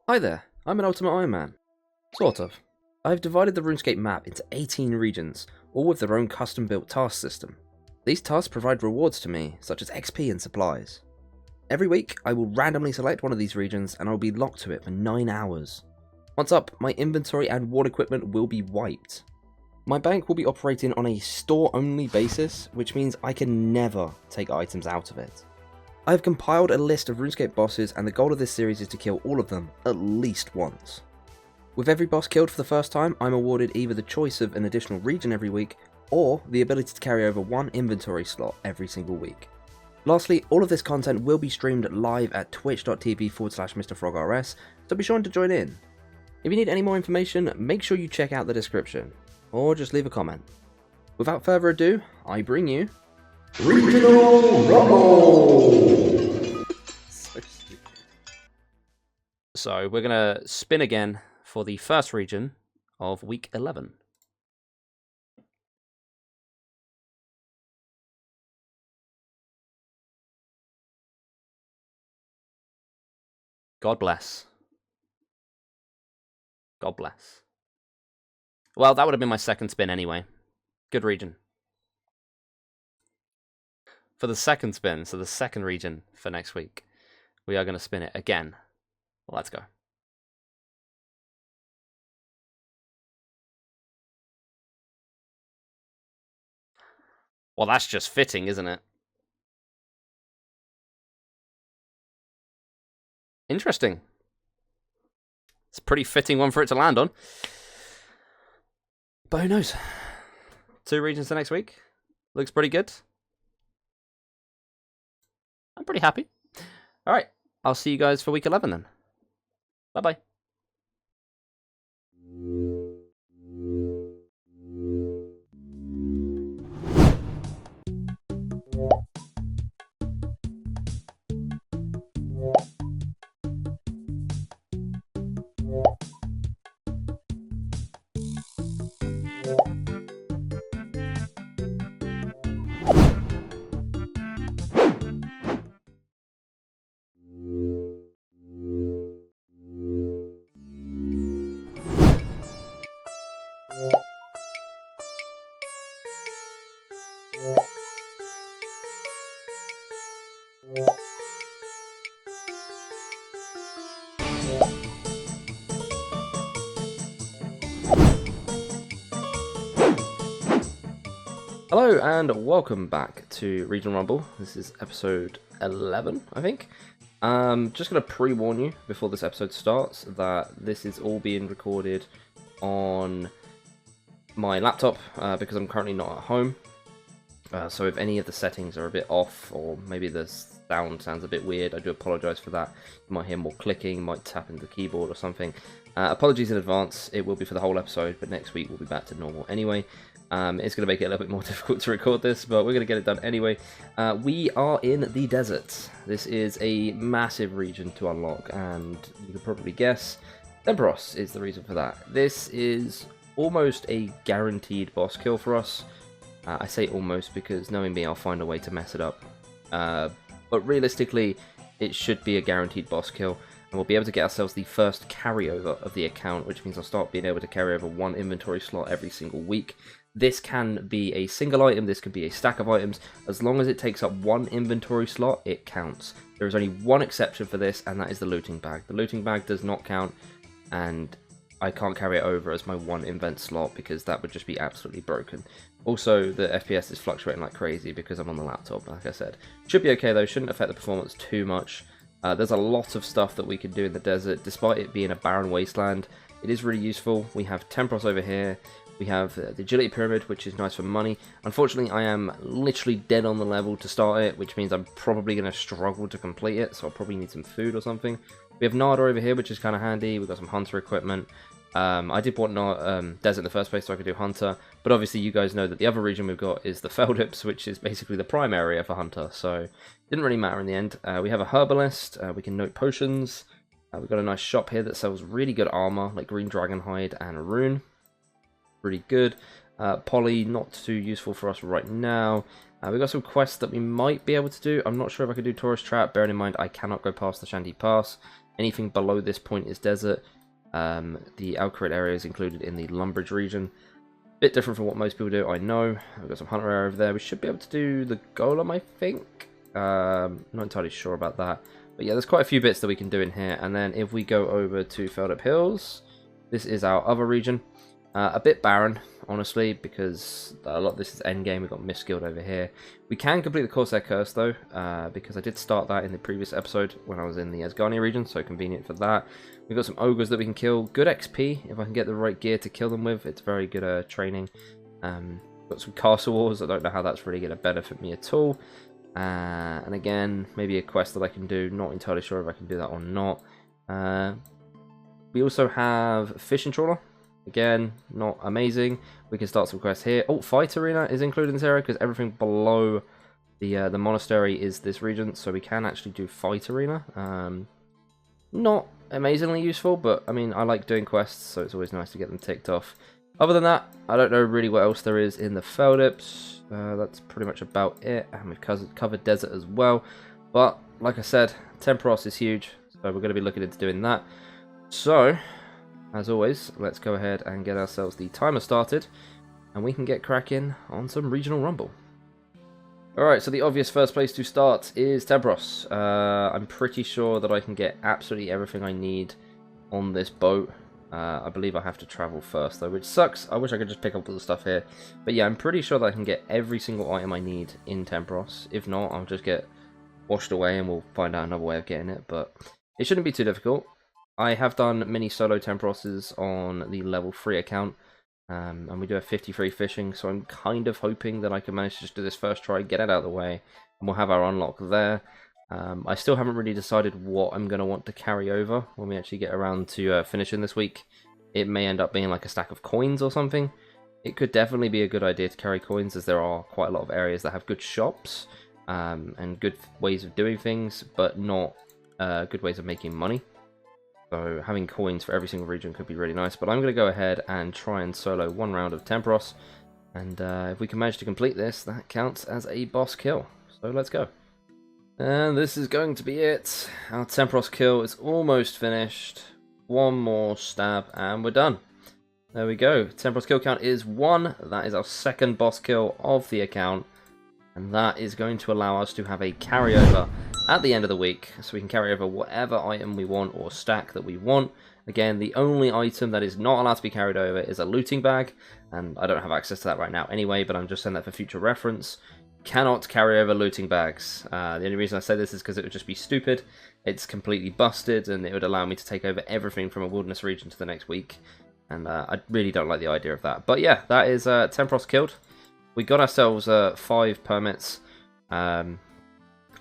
Hi there, I'm an Ultimate Iron Man. Sort of. I've divided the Runescape map into 18 regions, all with their own custom-built task system. These tasks provide rewards to me, such as XP and supplies. Every week, I will randomly select one of these regions and I'll be locked to it for 9 hours. Once up, my inventory and ward equipment will be wiped. My bank will be operating on a store-only basis, which means I can never take items out of it. I have compiled a list of RuneScape bosses, and the goal of this series is to kill all of them at least once. With every boss killed for the first time, I'm awarded either the choice of an additional region every week, or the ability to carry over one inventory slot every single week. Lastly, all of this content will be streamed live at twitch.tv/MrFrogRS, so be sure to join in. If you need any more information, make sure you check out the description, or just leave a comment. Without further ado, I bring you Regional Rumble! So stupid. So we're going to spin again for the first region of week 11. God bless. God bless. Well, that would have been my second spin anyway. Good region. For the second spin, so the second region for next week, we are going to spin it again. Let's go. Well, that's just fitting, isn't it? Interesting. It's a pretty fitting one for it to land on. But who knows? 2 regions for next week. Looks pretty good. I'm pretty happy. All right. I'll see you guys for week 11 then. Bye-bye. Hello and welcome back to Regional Rumble. This is episode 11, I think. Just going to pre-warn you before this episode starts that this is all being recorded on my laptop because I'm currently not at home. So if any of the settings are a bit off or maybe the sound sounds a bit weird, I do apologise for that. You might hear more clicking, you might tap into the keyboard or something. Apologies in advance, it will be for the whole episode, but next week we'll be back to normal anyway. It's going to make it a little bit more difficult to record this, but we're going to get it done anyway. We are in the desert. This is a massive region to unlock, and you can probably guess, Temporos is the reason for that. This is almost a guaranteed boss kill for us. I say almost because knowing me, I'll find a way to mess it up. But realistically, it should be a guaranteed boss kill, and we'll be able to get ourselves the first carryover of the account, which means I'll start being able to carry over one inventory slot every single week. This can be a single item, this could be a stack of items. As long as it takes up one inventory slot, it counts. There is only one exception for this, and that is the looting bag. The looting bag does not count, and I can't carry it over as my one invent slot because that would just be absolutely broken. Also, the FPS is fluctuating like crazy because I'm on the laptop, like I said. Should be okay though, shouldn't affect the performance too much. There's a lot of stuff that we can do in the desert, despite it being a barren wasteland. It is really useful. We have Temporos over here. We have the Agility Pyramid, which is nice for money. Unfortunately, I am literally dead on the level to start it, which means I'm probably going to struggle to complete it, so I'll probably need some food or something. We have Nada over here, which is kind of handy. We've got some Hunter equipment. I did want Desert in the first place so I could do Hunter, but obviously you guys know that the other region we've got is the Feldips, which is basically the prime area for Hunter, so it didn't really matter in the end. We have a Herbalist, we can note potions. We've got a nice shop here that sells really good armor, like Green Dragon Hide and Rune. Pretty good. Poly, not too useful for us right now. We've got some quests that we might be able to do. I'm not sure if I could do Tourist Trap, bearing in mind I cannot go past the Shanty Pass. Anything below this point is desert. The Alcarid area is included in the Lumbridge region. Bit different from what most people do, I know. I've got some hunter area over there. We should be able to do the golem, I think. Not entirely sure about that. But yeah, there's quite a few bits that we can do in here. And then if we go over to Felled Up Hills, this is our other region. A bit barren, honestly, because a lot of this is endgame. We've got Mistguild over here. We can complete the Corsair Curse, though, because I did start that in the previous episode when I was in the Asgarnia region, so convenient for that. We've got some ogres that we can kill. Good XP, if I can get the right gear to kill them with. It's very good training. Got some Castle Wars. I don't know how that's really going to benefit me at all. And again, maybe a quest that I can do. Not entirely sure if I can do that or not. We also have Fishing Trawler. Again, not amazing. We can start some quests here. Oh, Fight Arena is included in this area because everything below the monastery is this region, so we can actually do Fight Arena. Not amazingly useful, but I mean, I like doing quests, so it's always nice to get them ticked off. Other than that, I don't know really what else there is in the Feldips. That's pretty much about it, and we've covered desert as well. But like I said, Temporos is huge, so we're going to be looking into doing that. So, as always, let's go ahead and get ourselves the timer started, and we can get cracking on some Regional Rumble. Alright, so the obvious first place to start is Temporos. I'm pretty sure that I can get absolutely everything I need on this boat. I believe I have to travel first, though, which sucks. I wish I could just pick up all the stuff here. But yeah, I'm pretty sure that I can get every single item I need in Temporos. If not, I'll just get washed away and we'll find out another way of getting it. But it shouldn't be too difficult. I have done many solo Temporoses on the level 3 account, and we do have 53 fishing, so I'm kind of hoping that I can manage to just do this first try, get it out of the way, and we'll have our unlock there. I still haven't really decided what I'm going to want to carry over when we actually get around to finishing this week. It may end up being like a stack of coins or something. It could definitely be a good idea to carry coins, as there are quite a lot of areas that have good shops and good ways of doing things, but not good ways of making money. So having coins for every single region could be really nice, but I'm going to go ahead and try and solo one round of Temporos, and if we can manage to complete this, that counts as a boss kill. So let's go. And this is going to be it. Our Temporos kill is almost finished. One more stab and we're done. There we go. Temporos kill count is 1. That is our second boss kill of the account, and that is going to allow us to have a carryover at the end of the week, so we can carry over whatever item we want or stack that we want. Again, the only item that is not allowed to be carried over is a looting bag, and I don't have access to that right now anyway, but I'm just saying that for future reference. Cannot carry over looting bags. The only reason I say this is because it would just be stupid. It's completely busted, and it would allow me to take over everything from a wilderness region to the next week, and I really don't like the idea of that. But yeah, that is Temporos killed. We got ourselves 5 permits. I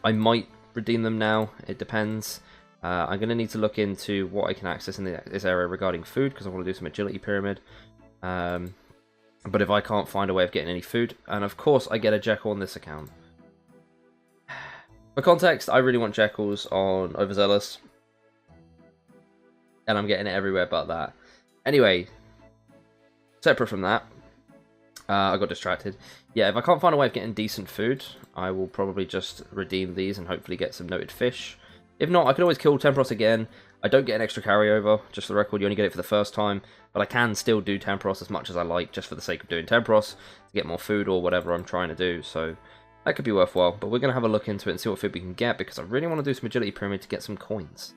might redeem them now, it depends. I'm going to need to look into what I can access in this area regarding food, because I want to do some agility pyramid. But if I can't find a way of getting any food, and of course I get a Jekyll on this account. For context, I really want Jekylls on Overzealous, and I'm getting it everywhere but that. Anyway, separate from that, I got distracted. Yeah, if I can't find a way of getting decent food, I will probably just redeem these and hopefully get some noted fish. If not, I can always kill Temporos again. I don't get an extra carryover, just for the record, you only get it for the first time, but I can still do Temporos as much as I like, just for the sake of doing Temporos, to get more food or whatever I'm trying to do, so that could be worthwhile. But we're going to have a look into it and see what food we can get, because I really want to do some agility pyramid to get some coins.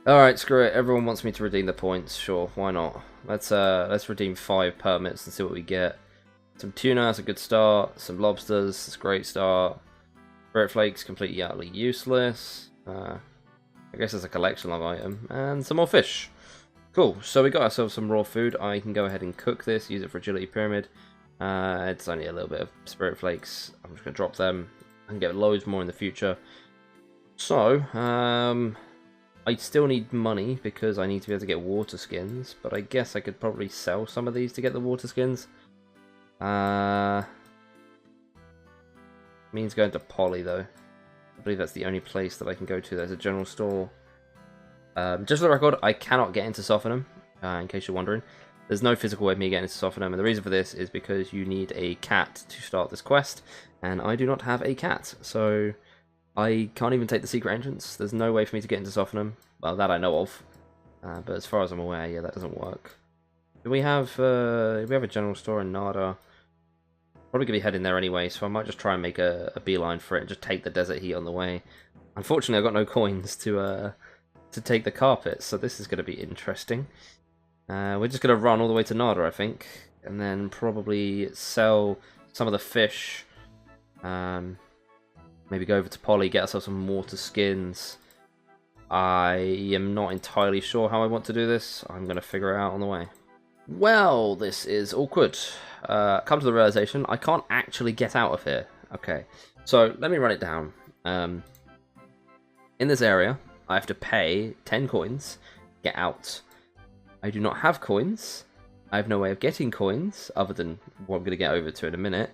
Alright, screw it, everyone wants me to redeem the points, sure, why not? Let's redeem 5 permits and see what we get. Some tuna, that's a good start. Some lobsters, that's a great start. Spirit flakes, completely utterly useless. I guess it's a collection of item. And some more fish. Cool, so we got ourselves some raw food. I can go ahead and cook this, use it for agility pyramid. It's only a little bit of spirit flakes. I'm just going to drop them. I can get loads more in the future. So, I still need money because I need to be able to get water skins. But I guess I could probably sell some of these to get the water skins. Means going to Poly though. I believe that's the only place that I can go to. There's a general store. Just for the record, I cannot get into Softenham, in case you're wondering. There's no physical way of me getting into Softenham, and the reason for this is because you need a cat to start this quest, and I do not have a cat. So I can't even take the secret entrance. There's no way for me to get into Softenham. Well, that I know of. But as far as I'm aware, yeah, that doesn't work. Do we have a general store in Nada? Probably going to be heading there anyway, so I might just try and make a beeline for it and just take the desert heat on the way. Unfortunately, I've got no coins to take the carpet, so this is going to be interesting. We're just going to run all the way to Nada, I think, and then probably sell some of the fish. Maybe go over to Polly, get ourselves some water skins. I am not entirely sure how I want to do this. I'm going to figure it out on the way. Well, this is awkward. Come to the realization, I can't actually get out of here. Okay, so let me run it down. In this area, I have to pay 10 coins, get out. I do not have coins. I have no way of getting coins, other than what I'm going to get over to in a minute.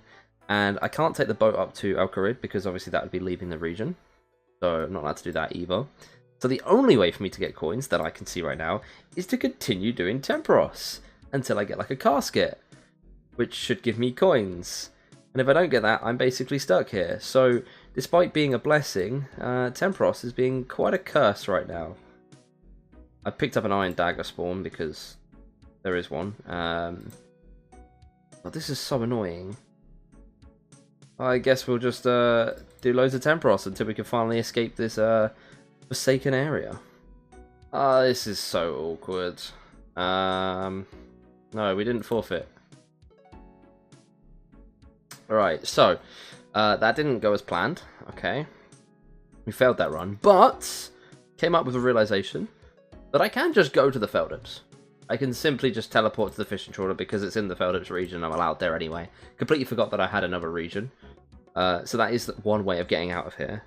And I can't take the boat up to Al Kharid, because obviously that would be leaving the region. So I'm not allowed to do that either. So the only way for me to get coins that I can see right now is to continue doing Temporos until I get like a casket, which should give me coins. And if I don't get that, I'm basically stuck here. So despite being a blessing, Temporos is being quite a curse right now. I picked up an iron dagger spawn because there is one. But this is so annoying. I guess we'll just do loads of Temporos until we can finally escape this forsaken area. This is so awkward. No, we didn't forfeit. Alright, so that didn't go as planned. Okay, we failed that run, but came up with a realization that I can just go to the Feldips. I can simply just teleport to the fishing trawler because it's in the Feldips region. I'm allowed there anyway. Completely forgot that I had another region. So that is one way of getting out of here.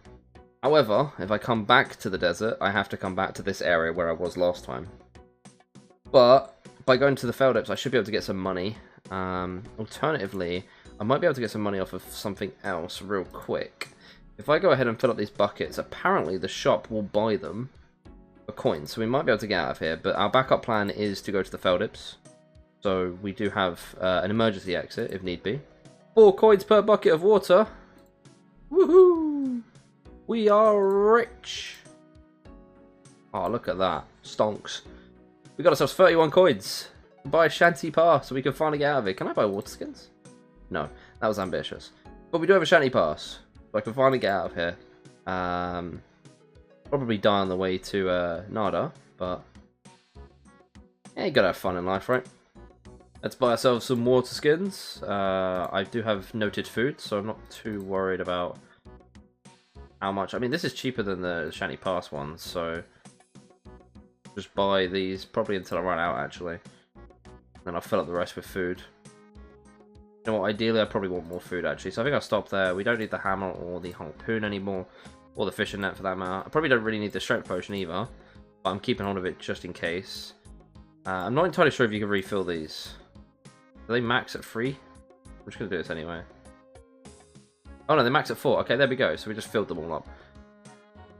However, if I come back to the desert, I have to come back to this area where I was last time. But by going to the Feldips, I should be able to get some money. Alternatively, I might be able to get some money off of something else real quick. If I go ahead and fill up these buckets, apparently the shop will buy them for coins, so we might be able to get out of here. But our backup plan is to go to the Feldips, so we do have an emergency exit if need be. 4 coins per bucket of water. Woohoo! We are rich. Oh, look at that. Stonks. We got ourselves 31 coins. Buy a shanty pass so we can finally get out of it. Can I buy water skins? No, that was ambitious. But we do have a shanty pass, so I can finally get out of here. Probably die on the way to Nada, but yeah, you gotta have fun in life, right? Let's buy ourselves some water skins. I do have noted food, so I'm not too worried about how much. I mean, this is cheaper than the shanty pass ones, so just buy these probably until I run out, actually. Then I'll fill up the rest with food. You know what, ideally I probably want more food, actually, so I think I'll stop there. We don't need the hammer or the harpoon anymore, or the fishing net for that matter. I probably don't really need the strength potion either, but I'm keeping hold of it just in case. I'm not entirely sure if you can refill these. Do they max at 3? I'm just going to do this anyway. Oh no, they max at 4. Okay, there we go. So we just filled them all up.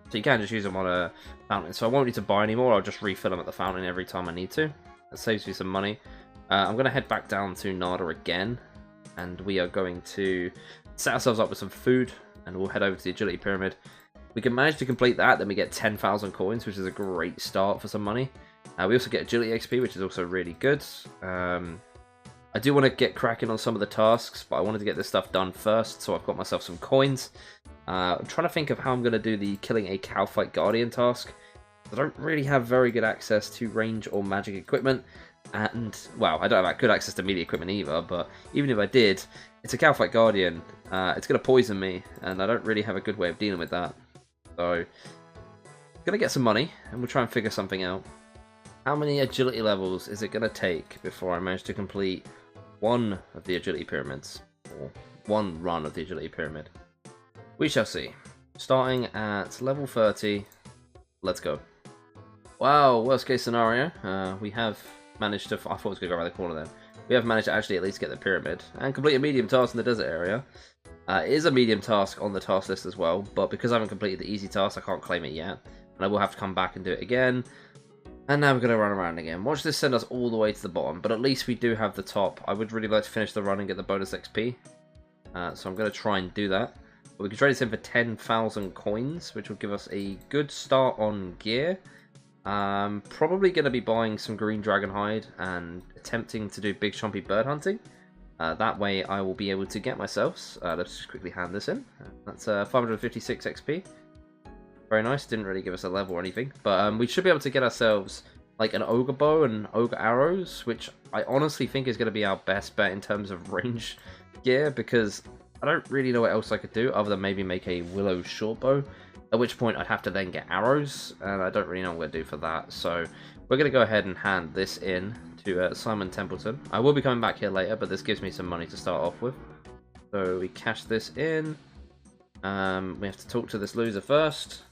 So you can just use them on a fountain. So I won't need to buy anymore. I'll just refill them at the fountain every time I need to. That saves me some money. I'm going to head back down to Nada again. And we are going to set ourselves up with some food. And we'll head over to the agility pyramid. We can manage to complete that. Then we get 10,000 coins, which is a great start for some money. We also get agility XP, which is also really good. I do want to get cracking on some of the tasks, but I wanted to get this stuff done first, so I've got myself some coins. I'm trying to think of how I'm going to do the killing a Cowfight Guardian task. I don't really have very good access to range or magic equipment, and, well, I don't have good access to melee equipment either, but even if I did, it's a Cowfight Guardian. It's going to poison me, and I don't really have a good way of dealing with that. So, I'm going to get some money, and we'll try and figure something out. How many agility levels is it going to take before I manage to complete one of the agility pyramids, or one run of the agility pyramid? We shall see. Starting at level 30, let's go. Wow, worst case scenario, we have managed to, I thought it was going to go around the corner then. We have managed to actually at least get the pyramid, and complete a medium task in the desert area. It is a medium task on the task list as well, but because I haven't completed the easy task, I can't claim it yet, and I will have to come back and do it again. And now we're going to run around again. Watch this send us all the way to the bottom, but at least we do have the top. I would really like to finish the run and get the bonus XP. So I'm going to try and do that. But we can trade this in for 10,000 coins, which will give us a good start on gear. Probably going to be buying some green dragon hide and attempting to do big chompy bird hunting. That way I will be able to get myself, let's just quickly hand this in. That's 556 XP. Very nice, didn't really give us a level or anything. But we should be able to get ourselves like an ogre bow and ogre arrows, which I honestly think is going to be our best bet in terms of range gear, because I don't really know what else I could do other than maybe make a willow short bow, at which point I'd have to then get arrows, and I don't really know what I'm going to do for that. So we're going to go ahead and hand this in to Simon Templeton. I will be coming back here later, but this gives me some money to start off with. So we cash this in. We have to talk to this loser first.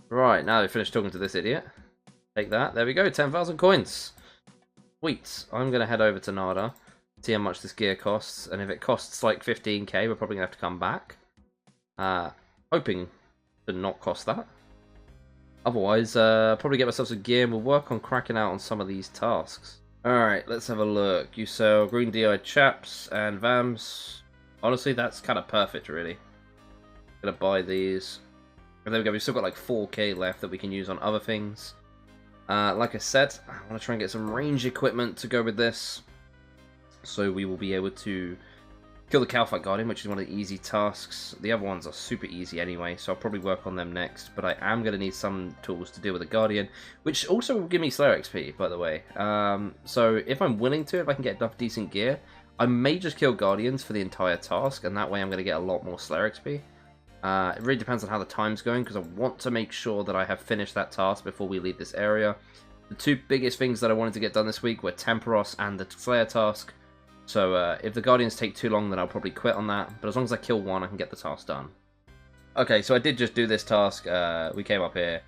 Right, now we finished talking to this idiot. Take that. There we go, 10,000 coins. Sweet. I'm going to head over to Nada, see how much this gear costs, and if it costs like 15k, we're probably going to have to come back. Hoping to not cost that. Otherwise, probably get myself some gear and we'll work on cracking out on some of these tasks. Alright, let's have a look. You sell green DI chaps and VAMs. Honestly, that's kind of perfect, really. Gonna buy these. And there we go, we've still got like 4k left that we can use on other things. Like I said, I want to try and get some range equipment to go with this. So we will be able to kill the Cowfight Guardian, which is one of the easy tasks. The other ones are super easy anyway, so I'll probably work on them next. But I am going to need some tools to deal with the Guardian, which also will give me Slayer XP, by the way. So if I'm willing to, if I can get enough decent gear, I may just kill Guardians for the entire task, and that way I'm going to get a lot more Slayer XP. It really depends on how the time's going, because I want to make sure that I have finished that task before we leave this area. The two biggest things that I wanted to get done this week were Temperos and the Slayer task. So if the Guardians take too long, then I'll probably quit on that. But as long as I kill one, I can get the task done. Okay, so I did just do this task. We came up here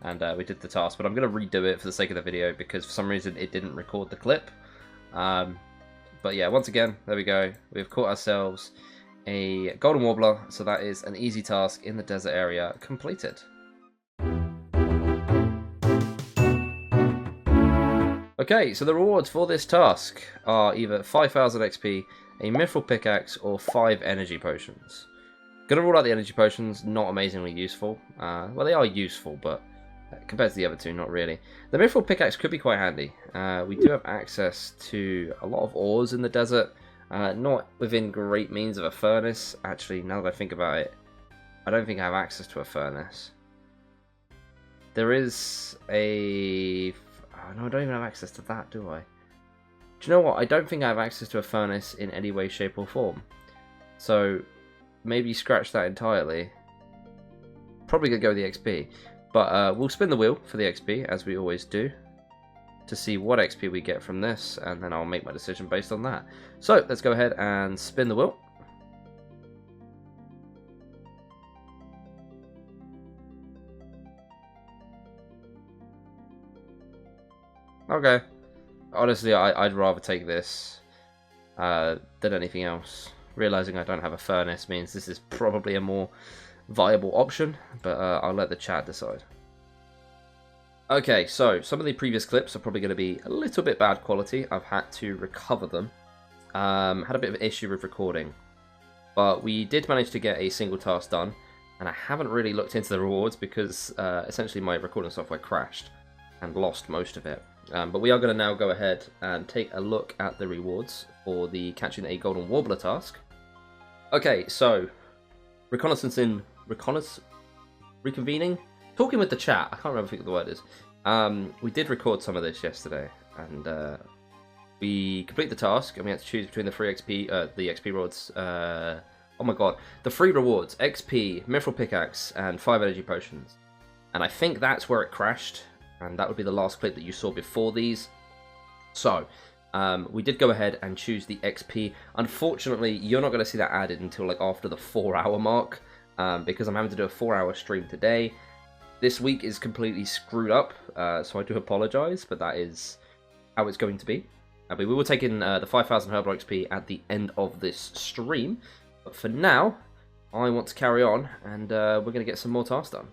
and we did the task, but I'm going to redo it for the sake of the video because for some reason it didn't record the clip. But yeah, once again, there we go. We've caught ourselves a golden warbler, so that is an easy task in the desert area completed. Okay, so the rewards for this task are either 5,000 XP, a mithril pickaxe, or 5 energy potions. Gonna rule out the energy potions, not amazingly useful. Well, they are useful, but compared to the other two, not really. The mithril pickaxe could be quite handy. We do have access to a lot of ores in the desert. Not within great means of a furnace. Actually, now that I think about it, I don't think I have access to a furnace. There is a... Oh, no, I don't even have access to that, do I? Do you know what? I don't think I have access to a furnace in any way, shape, or form. So, maybe scratch that entirely. Probably gonna go with the XP. But we'll spin the wheel for the XP, as we always do, to see what XP we get from this, and then I'll make my decision based on that. So, let's go ahead and spin the wheel. Okay. Honestly, I'd rather take this than anything else. Realizing I don't have a furnace means this is probably a more viable option, but I'll let the chat decide. Okay, so some of the previous clips are probably going to be a little bit bad quality. I've had to recover them. Had a bit of an issue with recording, but we did manage to get a single task done, and I haven't really looked into the rewards because essentially my recording software crashed and lost most of it. But we are going to now go ahead and take a look at the rewards for the catching a golden warbler task. Okay, so reconvening, talking with the chat. I can't remember what the word is. We did record some of this yesterday, and we complete the task, and we had to choose between the free XP, the XP rewards. Oh my god, the free rewards: XP, mithril pickaxe, and 5 energy potions. And I think that's where it crashed. And that would be the last clip that you saw before these. So, we did go ahead and choose the XP. Unfortunately, you're not going to see that added until like after the 4-hour mark, because I'm having to do a 4-hour stream today. This week is completely screwed up, so I do apologize, but that is how it's going to be. But we will take in the 5,000 Herbal XP at the end of this stream. But for now, I want to carry on, and we're going to get some more tasks done.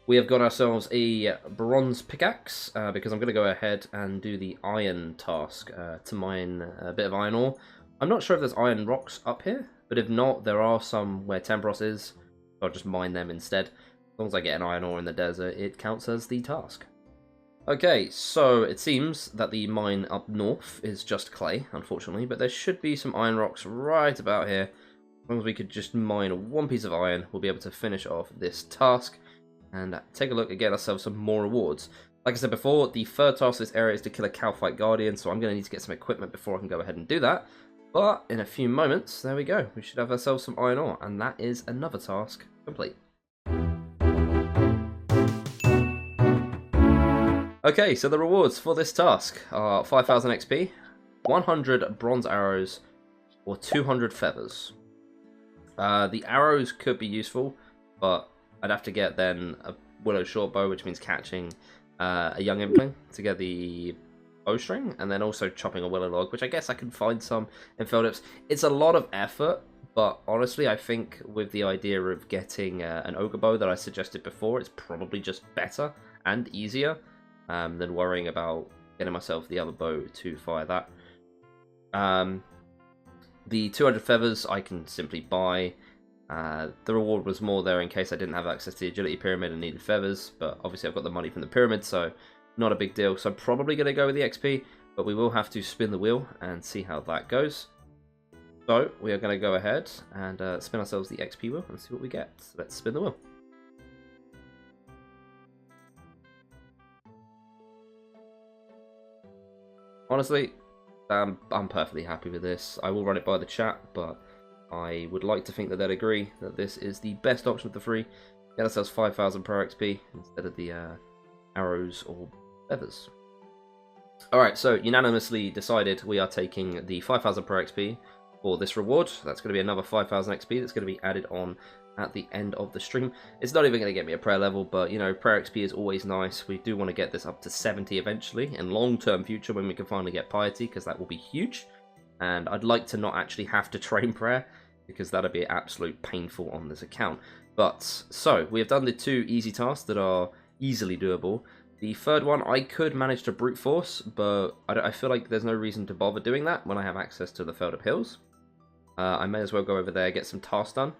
We have got ourselves a bronze pickaxe, because I'm going to go ahead and do the iron task to mine a bit of iron ore. I'm not sure if there's iron rocks up here. but if not, there are some where Tempros is, so I'll just mine them instead. As long as I get an iron ore in the desert, it counts as the task. Okay, so it seems that the mine up north is just clay, unfortunately, but there should be some iron rocks right about here. As long as we could just mine one piece of iron, we'll be able to finish off this task and take a look and get ourselves some more rewards. Like I said before, the third task of this area is to kill a Calphite Guardian, so I'm going to need to get some equipment before I can go ahead and do that. But in a few moments, there we go, we should have ourselves some iron ore, and that is another task complete. Okay, so the rewards for this task are 5,000 XP, 100 bronze arrows, or 200 feathers. The arrows could be useful, but I'd have to get then a willow shortbow, which means catching a young impling to get the bowstring, and then also chopping a willow log, which I guess I can find some in Feldips. It's a lot of effort, but honestly, I think with the idea of getting an ogre bow that I suggested before, it's probably just better and easier than worrying about getting myself the other bow to fire that. The 200 feathers I can simply buy. The reward was more there in case I didn't have access to the agility pyramid and needed feathers, but obviously I've got the money from the pyramid, so not a big deal. So I'm probably going to go with the XP, but we will have to spin the wheel and see how that goes. So we are going to go ahead and spin ourselves the XP wheel and see what we get. So let's spin the wheel. Honestly, I'm perfectly happy with this. I will run it by the chat, but I would like to think that they'd agree that this is the best option of the three. Get ourselves 5,000 per XP instead of the arrows or feathers. Alright, so unanimously decided we are taking the 5,000 per XP for this reward. That's going to be another 5,000 XP that's going to be added on at the end of the stream. It's not even going to get me a prayer level, but you know, prayer XP is always nice. We do want to get this up to 70 eventually in long-term future when we can finally get piety, because that will be huge. And I'd like to not actually have to train prayer, because that'd be absolute painful on this account. But so we have done the two easy tasks that are easily doable. The third one I could manage to brute force, but I feel like there's no reason to bother doing that when I have access to the Feldup Hills. I may as well go over there, get some tasks done,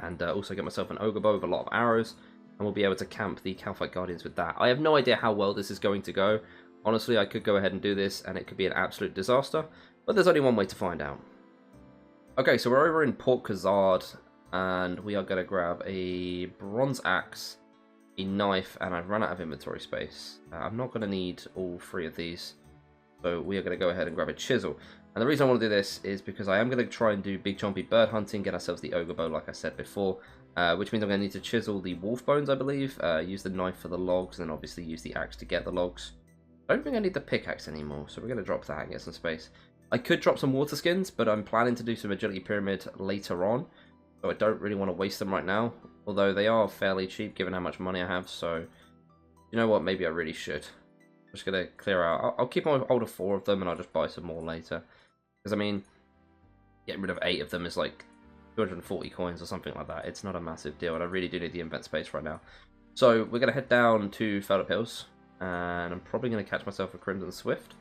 and also get myself an ogre bow with a lot of arrows, and we'll be able to camp the Calphite Guardians with that. I have no idea how well this is going to go. Honestly, I could go ahead and do this, and it could be an absolute disaster, but there's only one way to find out. Okay, so we're over in Port Khazard, and we are going to grab a bronze axe, a knife, and I've run out of inventory space. I'm not going to need all three of these, so we are going to go ahead and grab a chisel. And the reason I want to do this is because I am going to try and do big chompy bird hunting, get ourselves the ogre bow like I said before, which means I'm going to need to chisel the wolf bones, I believe, use the knife for the logs, and then obviously use the axe to get the logs. I don't think I need the pickaxe anymore, so we're going to drop that and get some space. I could drop some water skins, but I'm planning to do some agility pyramid later on, so I don't really want to waste them right now, although they are fairly cheap given how much money I have, so you know what, maybe I really should. I'm just going to clear out. I'll keep on hold of 4 of them and I'll just buy some more later. Because, I mean, getting rid of 8 of them is like 240 coins or something like that. It's not a massive deal, and I really do need the invent space right now. So, we're going to head down to Feldup Hills, and I'm probably going to catch myself a Crimson Swift.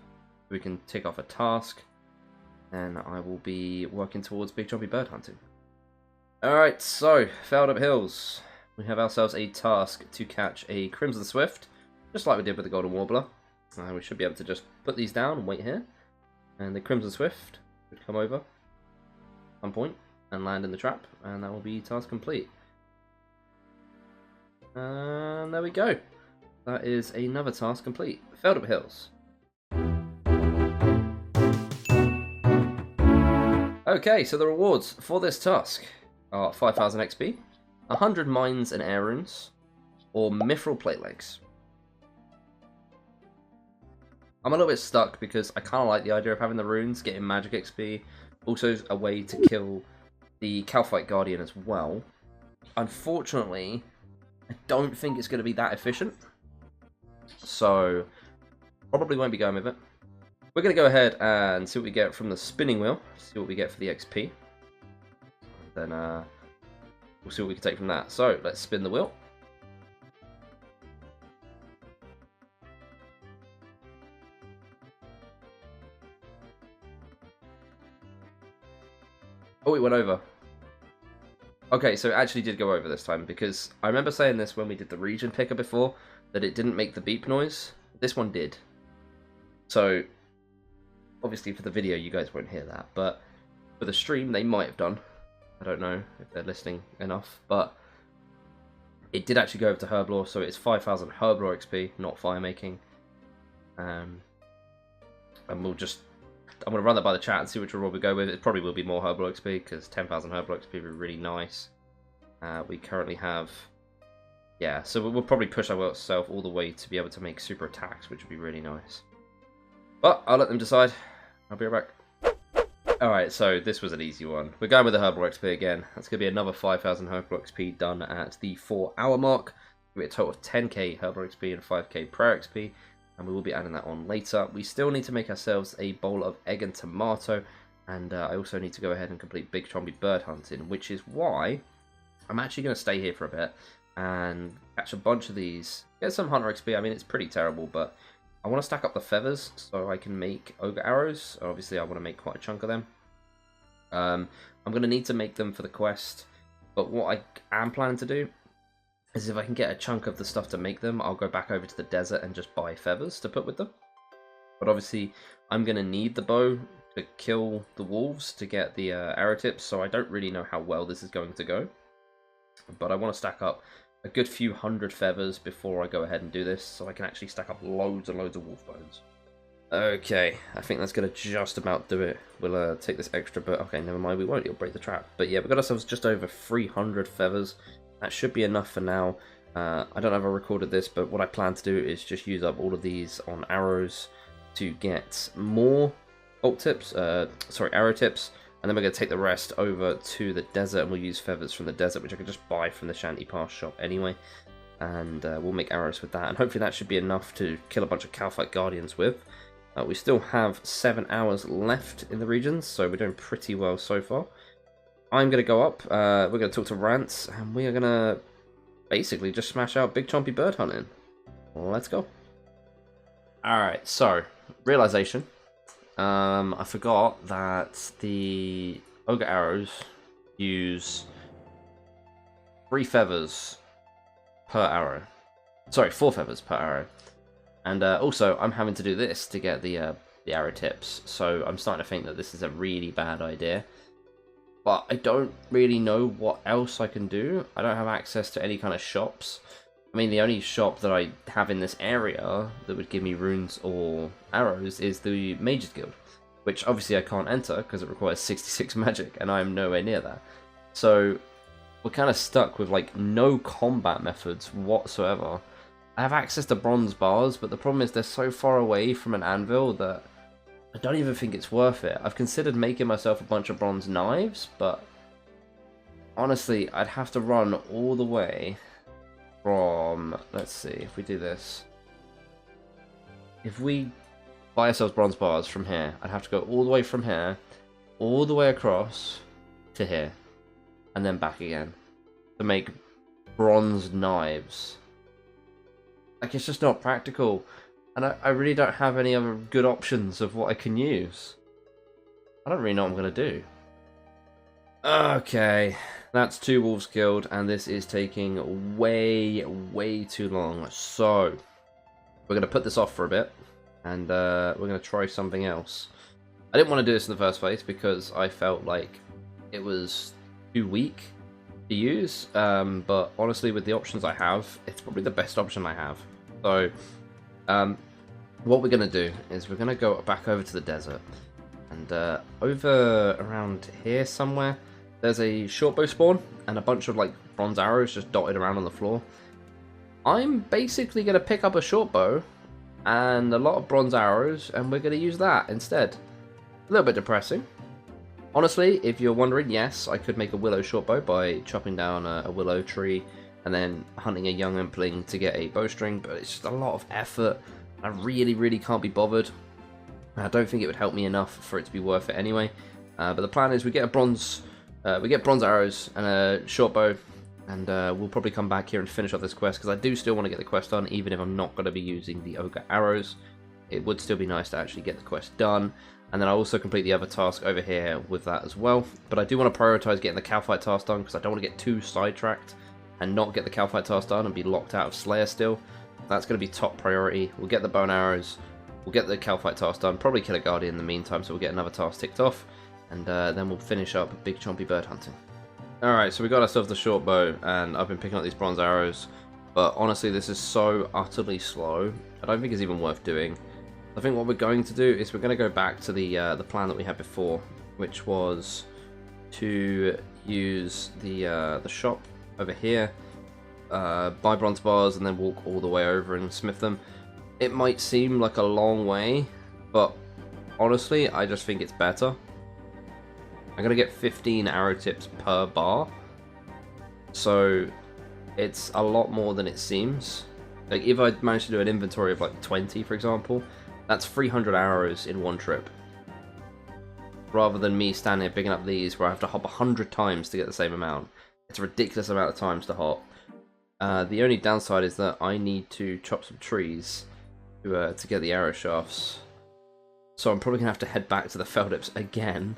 We can tick off a task, and I will be working towards big chompy bird hunting. Alright, so, Feldup Hills. We have ourselves a task to catch a Crimson Swift, just like we did with the Golden Warbler. We should be able to just put these down and wait here. And the Crimson Swift would come over at some point and land in the trap, and that will be task complete. And there we go. That is another task complete. Feldup Hills. Okay, so the rewards for this task are 5,000 XP, 100 mines and air runes, or mithril plate legs. I'm a little bit stuck because I kind of like the idea of having the runes, getting magic XP, also a way to kill the Calphite Guardian as well. Unfortunately, I don't think it's going to be that efficient, so probably won't be going with it. We're going to go ahead and see what we get from the spinning wheel, see what we get for the XP, then we'll see what we can take from that. So let's spin the wheel. Oh, it went over. Okay, so it actually did go over this time, because I remember saying this when we did the region picker before, that it didn't make the beep noise. This one did. So, obviously for the video you guys won't hear that, but for the stream they might have done. I don't know if they're listening enough, but it did actually go over to Herblore, so it's 5,000 Herblore XP, not fire making. And we'll just... I'm going to run that by the chat and see which reward we go with. It probably will be more Herblore XP, because 10,000 Herblore XP would be really nice. We currently have... Yeah, so we'll probably push ourselves all the way to be able to make super attacks, which would be really nice. But I'll let them decide. I'll be right back. Alright, so this was an easy one. We're going with the Herblore XP again. That's going to be another 5,000 Herblore XP done at the 4-hour mark. We get a total of 10k Herblore XP and 5k Prayer XP. And we will be adding that on later. We still need to make ourselves a bowl of egg and tomato. And I also need to go ahead and complete Big Chompy bird hunting, which is why I'm actually going to stay here for a bit and catch a bunch of these. Get some Hunter XP. I mean, it's pretty terrible, but I want to stack up the feathers so I can make ogre arrows. Obviously, I want to make quite a chunk of them. I'm going to need to make them for the quest, but what I am planning to do is if I can get a chunk of the stuff to make them, I'll go back over to the desert and just buy feathers to put with them. But obviously, I'm going to need the bow to kill the wolves to get the arrow tips, so I don't really know how well this is going to go. But I want to stack up a good few hundred feathers before I go ahead and do this, so I can actually stack up loads and loads of wolf bones. Okay, I think that's going to just about do it. We'll take this extra, but okay, never mind, we won't, it'll break the trap. But yeah, we've got ourselves just over 300 feathers. That should be enough for now. I don't know if I recorded this, but what I plan to do is just use up all of these on arrows to get more arrow tips, and then we're going to take the rest over to the desert, and we'll use feathers from the desert, which I can just buy from the Shanty Pass shop anyway. And we'll make arrows with that, and hopefully that should be enough to kill a bunch of Calphite Guardians with. We still have 7 hours left in the regions, so we're doing pretty well so far. I'm going to go up, we're going to talk to Rants, and we are going to basically just smash out Big Chompy bird hunting. Let's go. Alright, so, realization. I forgot that the ogre arrows use 3 feathers per arrow. Sorry, 4 feathers per arrow. And also, I'm having to do this to get the arrow tips, so I'm starting to think that this is a really bad idea. But I don't really know what else I can do. I don't have access to any kind of shops. I mean, the only shop that I have in this area that would give me runes or arrows is the Mages Guild, which obviously I can't enter because it requires 66 magic, and I am nowhere near that. So we're kind of stuck with like no combat methods whatsoever. I have access to bronze bars, but the problem is they're so far away from an anvil that I don't even think it's worth it. I've considered making myself a bunch of bronze knives, but honestly, I'd have to run all the way from, let's see, if we do this. If we buy ourselves bronze bars from here, I'd have to go all the way from here, all the way across to here, and then back again to make bronze knives. Like, it's just not practical. And I really don't have any other good options of what I can use. I don't really know what I'm going to do. Okay, that's 2 wolves killed, and this is taking way, way too long. So, we're going to put this off for a bit, and we're going to try something else. I didn't want to do this in the first place because I felt like it was too weak to use, but honestly, with the options I have, it's probably the best option I have. So, what we're going to do is we're going to go back over to the desert, and over around here somewhere, there's a shortbow spawn and a bunch of like bronze arrows just dotted around on the floor. I'm basically going to pick up a shortbow and a lot of bronze arrows, and we're going to use that instead. A little bit depressing. Honestly, if you're wondering, yes, I could make a willow shortbow by chopping down a willow tree and then hunting a young impling to get a bowstring, but it's just a lot of effort. I really, really can't be bothered. I don't think it would help me enough for it to be worth it anyway. But the plan is we get bronze arrows and a shortbow, and we'll probably come back here and finish off this quest because I do still want to get the quest done, even if I'm not going to be using the ogre arrows. it would still be nice to actually get the quest done. And then I also complete the other task over here with that as well. But I do want to prioritize getting the cow fight task done because I don't want to get too sidetracked and not get the cow fight task done and be locked out of Slayer still. That's going to be top priority. We'll get the bone arrows, we'll get the cow fight task done, probably kill a guardian in the meantime, so we'll get another task ticked off, and then we'll finish up big chompy bird hunting. Alright, so we got ourselves the short bow, and I've been picking up these bronze arrows, but honestly this is so utterly slow, I don't think it's even worth doing. I think what we're going to do is we're going to go back to the plan that we had before, which was to use the shop over here, buy bronze bars, and then walk all the way over and smith them. It might seem like a long way, but honestly, I just think it's better. I'm going to get 15 arrow tips per bar, so it's a lot more than it seems. Like, if I manage to do an inventory of like 20, for example, that's 300 arrows in one trip. Rather than me standing here picking up these where I have to hop 100 times to get the same amount. It's a ridiculous amount of times to hop. The only downside is that I need to chop some trees to get the arrow shafts. So I'm probably going to have to head back to the Feldips again,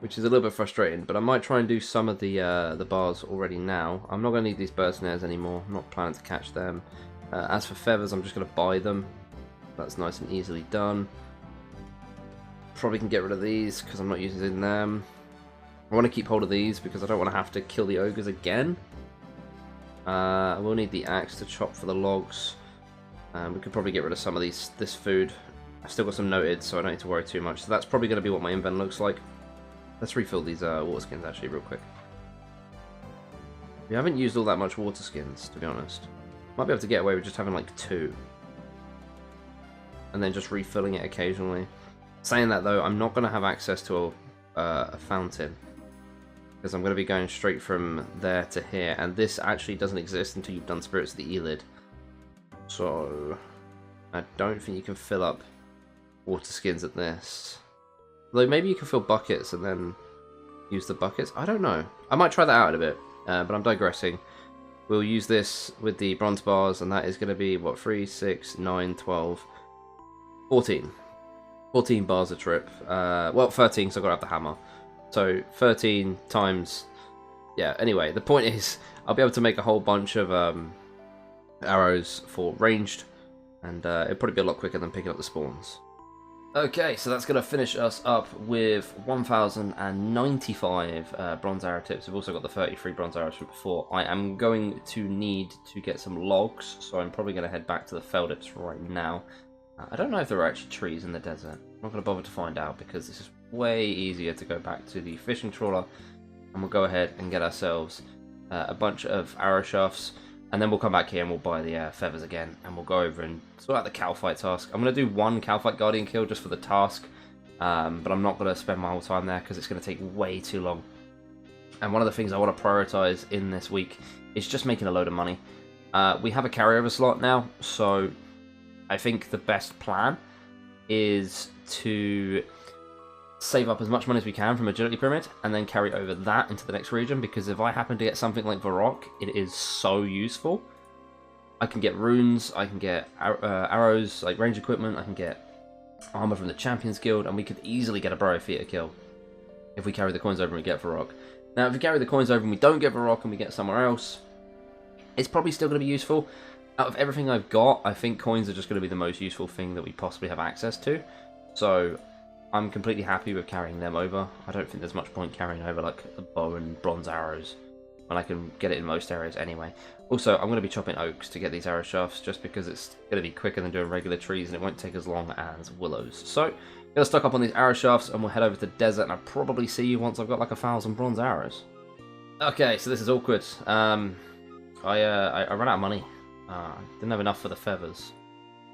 which is a little bit frustrating, but I might try and do some of the bars already now. I'm not going to need these bird snares anymore. I'm not planning to catch them. As for feathers, I'm just going to buy them. That's nice and easily done. Probably can get rid of these because I'm not using them. I want to keep hold of these because I don't want to have to kill the ogres again. I will need the axe to chop for the logs. We could probably get rid of some of this food. I've still got some noted, so I don't need to worry too much. So that's probably going to be what my invent looks like. Let's refill these water skins actually real quick. We haven't used all that much water skins, to be honest. Might be able to get away with just having like 2. And then just refilling it occasionally. Saying that though, I'm not going to have access to a fountain. Because I'm going to be going straight from there to here. And this actually doesn't exist until you've done Spirits of the Elid. So I don't think you can fill up water skins at this. Though maybe you can fill buckets and then use the buckets. I don't know. I might try that out in a bit. But I'm digressing. We'll use this with the bronze bars. And that is going to be, what, 3, 6, 9, 12... 14. 14 bars a trip. Well, 13, so I've got to have the hammer. So 13 times... Yeah, anyway, the point is, I'll be able to make a whole bunch of arrows for ranged, and it'll probably be a lot quicker than picking up the spawns. Okay, so that's going to finish us up with 1,095 bronze arrow tips. We've also got the 33 bronze arrows from before. I am going to need to get some logs, so I'm probably going to head back to the Feldips right now. I don't know if there are actually trees in the desert. I'm not going to bother to find out because this is way easier to go back to the fishing trawler, and we'll go ahead and get ourselves a bunch of arrow shafts, and then we'll come back here and we'll buy the feathers again, and we'll go over and sort out the cow fight task. I'm going to do 1 cow fight guardian kill just for the task, but I'm not going to spend my whole time there because it's going to take way too long. And one of the things I want to prioritize in this week is just making a load of money. We have a carryover slot now, so I think the best plan is to save up as much money as we can from Agility Pyramid and then carry over that into the next region, because if I happen to get something like Varrock, it is so useful. I can get runes, I can get arrows, like range equipment, I can get armor from the Champions Guild, and we could easily get a Burrow Feeder kill if we carry the coins over and we get Varrock. Now, if we carry the coins over and we don't get Varrock and we get somewhere else, it's probably still going to be useful. Out of everything I've got, I think coins are just going to be the most useful thing that we possibly have access to. So I'm completely happy with carrying them over. I don't think there's much point carrying over like the bow and bronze arrows when I can get it in most areas anyway. Also, I'm going to be chopping oaks to get these arrow shafts just because it's going to be quicker than doing regular trees and it won't take as long as willows. So I'm going to stock up on these arrow shafts and we'll head over to the desert, and I'll probably see you once I've got like 1,000 bronze arrows. Okay, so this is awkward. I ran out of money. Didn't have enough for the feathers.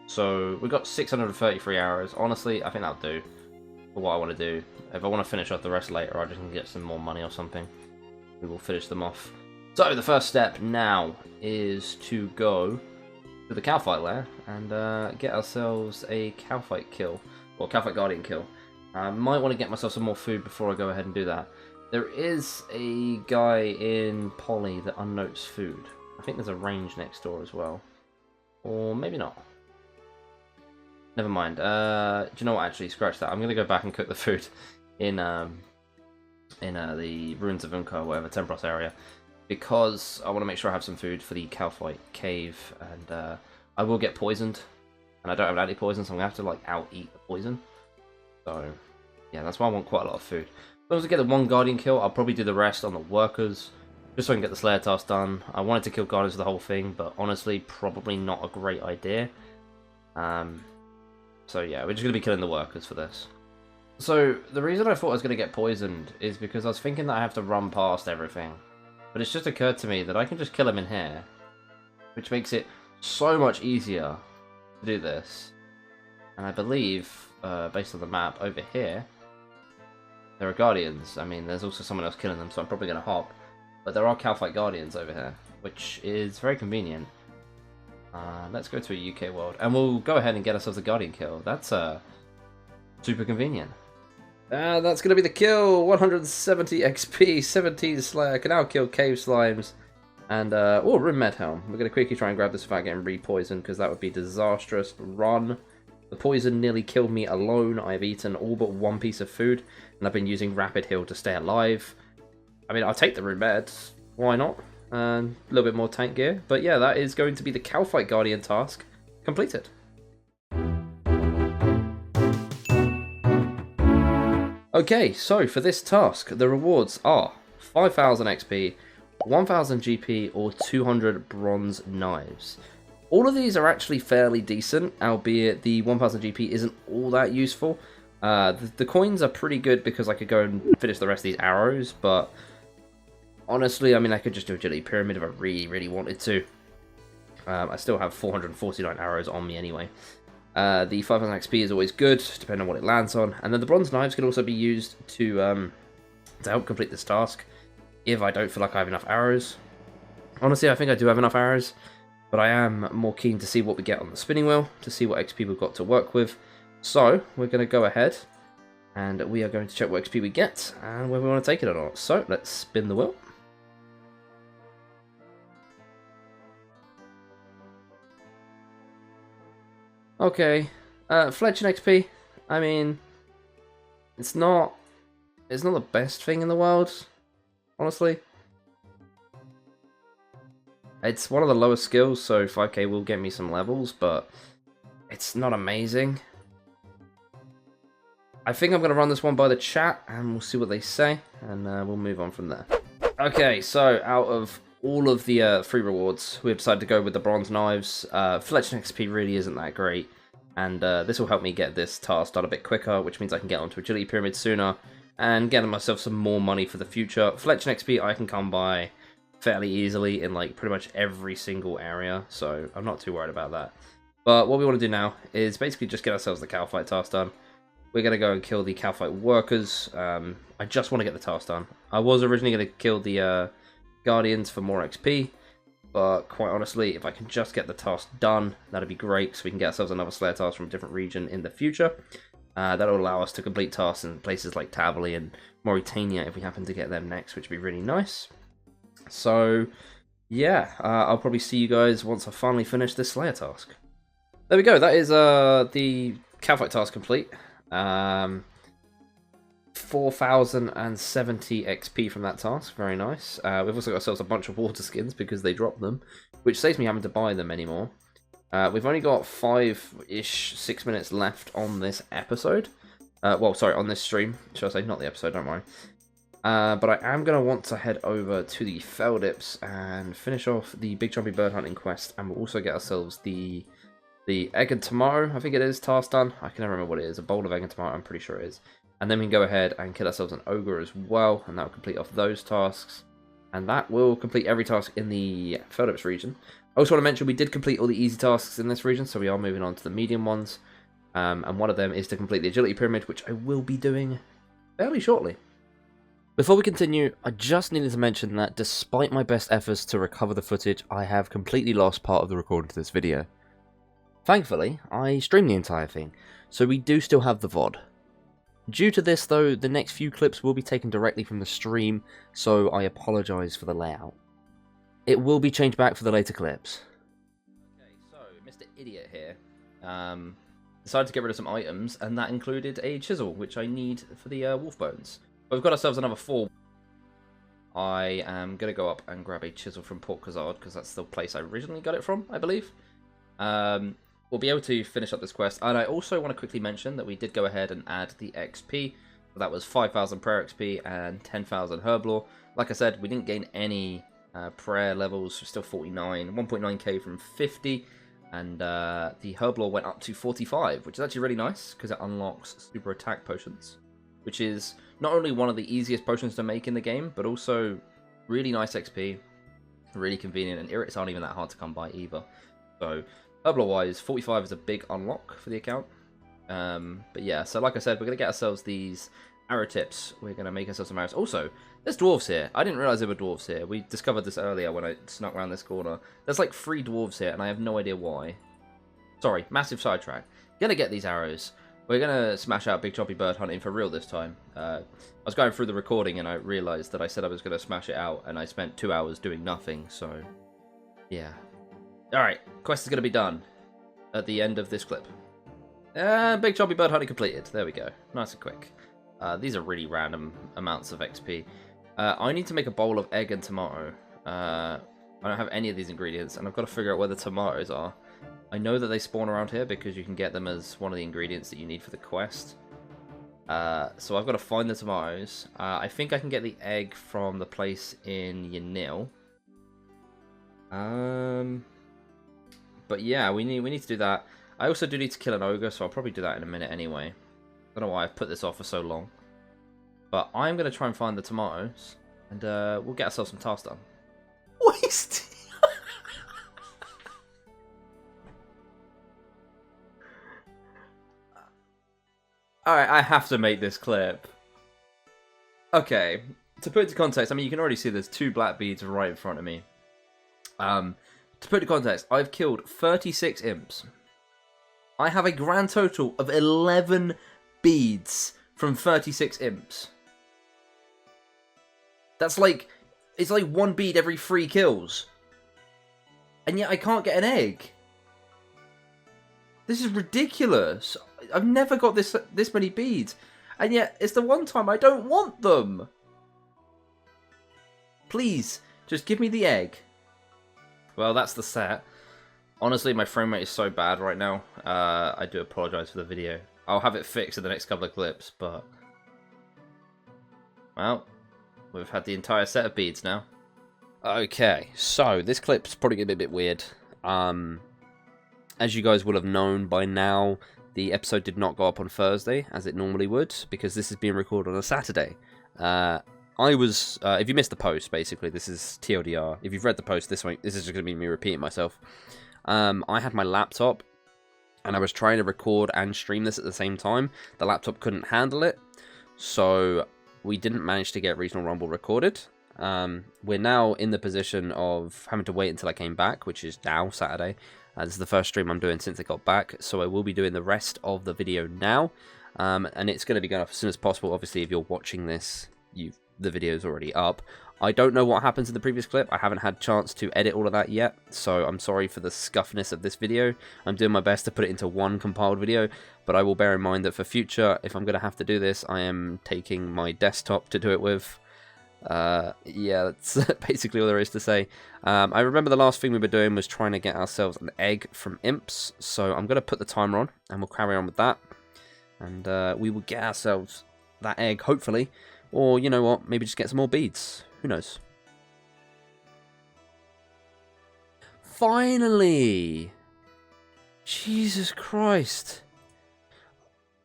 So we got 633 arrows. Honestly, I think that'll do for what I want to do. If I want to finish off the rest later, I just can get some more money or something. We will finish them off. So the first step now is to go to the cow fight lair and get ourselves a cow fight kill, or cow fight guardian kill. I might want to get myself some more food before I go ahead and do that. There is a guy in Poly that unnotes food. I think there's a range next door as well. Or maybe not. Never mind. Do you know what? Actually, scratch that. I'm gonna go back and cook the food in the ruins of Unka, or whatever Tempros area, because I want to make sure I have some food for the Calphite cave, and I will get poisoned, and I don't have anti-poison, so I'm gonna have to like out-eat the poison. So yeah, that's why I want quite a lot of food. As long as I get the one Guardian kill, I'll probably do the rest on the workers, just so I can get the Slayer task done. I wanted to kill Guardians for the whole thing, but honestly, probably not a great idea. So yeah, we're just going to be killing the workers for this. So the reason I thought I was going to get poisoned is because I was thinking that I have to run past everything. But it's just occurred to me that I can just kill him in here, which makes it so much easier to do this. And I believe, based on the map over here, there are Guardians. I mean, there's also someone else killing them, so I'm probably going to hop. But there are Calphite Guardians over here, which is very convenient. Let's go to a UK world, and we'll go ahead and get ourselves a Guardian kill. That's super convenient. That's going to be the kill. 170 XP, 17 Slayer, can now kill Cave Slimes. And, oh, Rune Medhelm. We're going to quickly try and grab this without getting re-poisoned, because that would be disastrous. Run. The poison nearly killed me alone. I've eaten all but one piece of food, and I've been using Rapid Heal to stay alive. I mean, I'll take the Rune Med. Why not? A little bit more tank gear. But yeah, that is going to be the Calphite Guardian task completed. Okay, so for this task, the rewards are 5,000 XP, 1,000 GP, or 200 bronze knives. All of these are actually fairly decent, albeit the 1,000 GP isn't all that useful. The coins are pretty good because I could go and finish the rest of these arrows, but honestly, I mean, I could just do Agility Pyramid if I really, really wanted to. I still have 449 arrows on me anyway. The 5,000 XP is always good, depending on what it lands on. And then the bronze knives can also be used to help complete this task if I don't feel like I have enough arrows. Honestly, I think I do have enough arrows, but I am more keen to see what we get on the spinning wheel, to see what XP we've got to work with. So, we're going to go ahead, and we are going to check what XP we get, and whether we want to take it or not. So, let's spin the wheel. Okay, Fletching XP, I mean, it's not the best thing in the world, honestly. It's one of the lowest skills, so 5k will get me some levels, but it's not amazing. I think I'm going to run this one by the chat, and we'll see what they say, and we'll move on from there. Okay, so out of all of the free rewards, we have decided to go with the bronze knives. Fletching XP really isn't that great, and this will help me get this task done a bit quicker, which means I can get onto Agility Pyramid sooner, and get myself some more money for the future. Fletching XP I can come by fairly easily in like pretty much every single area, so I'm not too worried about that. But what we want to do now is basically just get ourselves the Calphite task done. We're going to go and kill the Calphite workers. I just want to get the task done. I was originally going to kill the Guardians for more XP, but quite honestly, if I can just get the task done, that'd be great, so we can get ourselves another Slayer task from a different region in the future. That'll allow us to complete tasks in places like Tavali and Mauritania if we happen to get them next, which would be really nice. So, yeah, I'll probably see you guys once I finally finish this Slayer task. There we go, that is the Calphite task complete. 4,070 XP from that task, very nice. We've also got ourselves a bunch of water skins because they dropped them, which saves me having to buy them anymore. We've only got 5-ish, 6 minutes left on this episode. Well, sorry, on this stream, shall I say, not the episode, don't worry. But I am going to want to head over to the Feldips and finish off the Big Jumpy Bird Hunting quest, and we'll also get ourselves the egg and tomato, I think it is, task done. I can never remember what it is. A bowl of egg and tomato, I'm pretty sure it is. And then we can go ahead and kill ourselves an ogre as well, and that will complete off those tasks. And that will complete every task in the Feldips region. I also want to mention we did complete all the easy tasks in this region, so we are moving on to the medium ones. And one of them is to complete the Agility Pyramid, which I will be doing fairly shortly. Before we continue, I just needed to mention that despite my best efforts to recover the footage, I have completely lost part of the recording to this video. Thankfully, I streamed the entire thing, so we do still have the VOD. Due to this though, the next few clips will be taken directly from the stream, so I apologise for the layout. It will be changed back for the later clips. Okay, so Mr. Idiot here decided to get rid of some items, and that included a chisel, which I need for the wolf bones. But we've got ourselves another 4. I am going to go up and grab a chisel from Port Khazard, because that's the place I originally got it from, I believe. We'll be able to finish up this quest, and I also want to quickly mention that we did go ahead and add the XP. That was 5,000 prayer XP and 10,000 herb lore. Like I said, we didn't gain any prayer levels, still 49, 1.9k from 50, and the herb lore went up to 45, which is actually really nice, because it unlocks super attack potions, which is not only one of the easiest potions to make in the game, but also really nice XP, really convenient, and irrits aren't even that hard to come by either. So, herb lore wise, 45 is a big unlock for the account. But yeah, so like I said, we're going to get ourselves these arrow tips. We're going to make ourselves some arrows. Also, there's dwarves here. I didn't realize there were dwarves here. We discovered this earlier when I snuck around this corner. There's like 3 dwarves here, and I have no idea why. Sorry, massive sidetrack. Gonna get these arrows. We're gonna smash out Big Choppy Bird hunting for real this time. I was going through the recording and I realized that I said I was gonna smash it out, and I spent 2 hours doing nothing, so yeah. Alright, quest is gonna be done at the end of this clip. Big Choppy Bird hunting completed. There we go. Nice and quick. These are really random amounts of XP. I need to make a bowl of egg and tomato. I don't have any of these ingredients, and I've got to figure out where the tomatoes are. I know that they spawn around here because you can get them as one of the ingredients that you need for the quest. So I've got to find the tomatoes. I think I can get the egg from the place in Yanil. But yeah, we need to do that. I also do need to kill an ogre, so I'll probably do that in a minute anyway. I don't know why I've put this off for so long. But I'm going to try and find the tomatoes, and we'll get ourselves some tasks done. Waste! Alright, I have to make this clip. Okay, to put it into context, I mean, you can already see there's 2 black beads right in front of me. To put it into context, I've killed 36 imps. I have a grand total of 11 beads from 36 imps. That's like, it's like 1 bead every 3 kills. And yet I can't get an egg. This is ridiculous. I've never got this many beads. And yet, it's the one time I don't want them. Please, just give me the egg. Well, that's the set. Honestly, my frame rate is so bad right now. I do apologise for the video. I'll have it fixed in the next couple of clips, but... well, we've had the entire set of beads now. Okay, so this clip's probably going to be a bit weird. As you guys will have known by now, the episode did not go up on Thursday, as it normally would, because this is being recorded on a Saturday. If you missed the post, basically, this is TLDR. If you've read the post, this is just going to be me repeating myself. I had my laptop, and I was trying to record and stream this at the same time. The laptop couldn't handle it, so we didn't manage to get Regional Rumble recorded. We're now in the position of having to wait until I came back, which is now, Saturday. This is the first stream I'm doing since I got back, so I will be doing the rest of the video now. And it's going to be going up as soon as possible. Obviously, if you're watching this, the video is already up. I don't know what happens in the previous clip. I haven't had a chance to edit all of that yet, so I'm sorry for the scuffness of this video. I'm doing my best to put it into one compiled video, but I will bear in mind that for future, if I'm going to have to do this, I am taking my desktop to do it with. Yeah, that's basically all there is to say. I remember the last thing we were doing was trying to get ourselves an egg from imps, so I'm going to put the timer on, and we'll carry on with that. And we will get ourselves that egg, hopefully. Or, you know what, maybe just get some more beads. Who knows? Finally! Jesus Christ.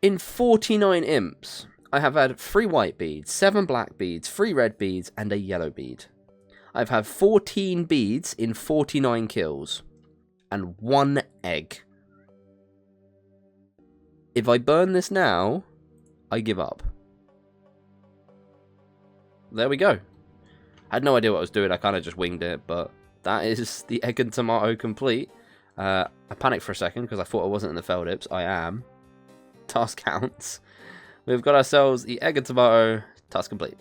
In 49 imps, I have had 3 white beads, 7 black beads, 3 red beads, and a yellow bead. I've had 14 beads in 49 kills. And 1 egg. If I burn this now, I give up. There we go. I had no idea what I was doing. I kind of just winged it, but that is the egg and tomato complete. I panicked for a second because I thought I wasn't in the failed ips. I am. Task counts. We've got ourselves the egg and tomato. Task complete.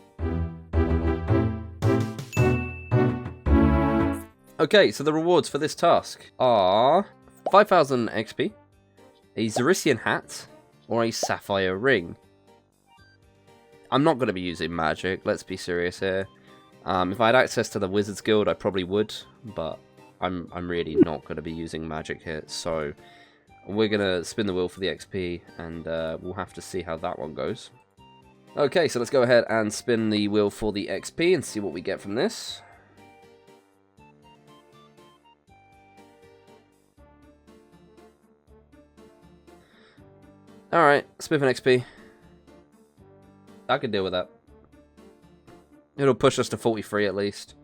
Okay, so the rewards for this task are 5,000 XP, A Zerisian hat or a sapphire ring. I'm not going to be using magic, let's be serious here. If I had access to the Wizards Guild, I probably would, but I'm really not going to be using magic here, so we're going to spin the wheel for the XP, and we'll have to see how that one goes. Okay, so let's go ahead and spin the wheel for the XP and see what we get from this. Alright, spin for XP. I can deal with that. It'll push us to 43 at least.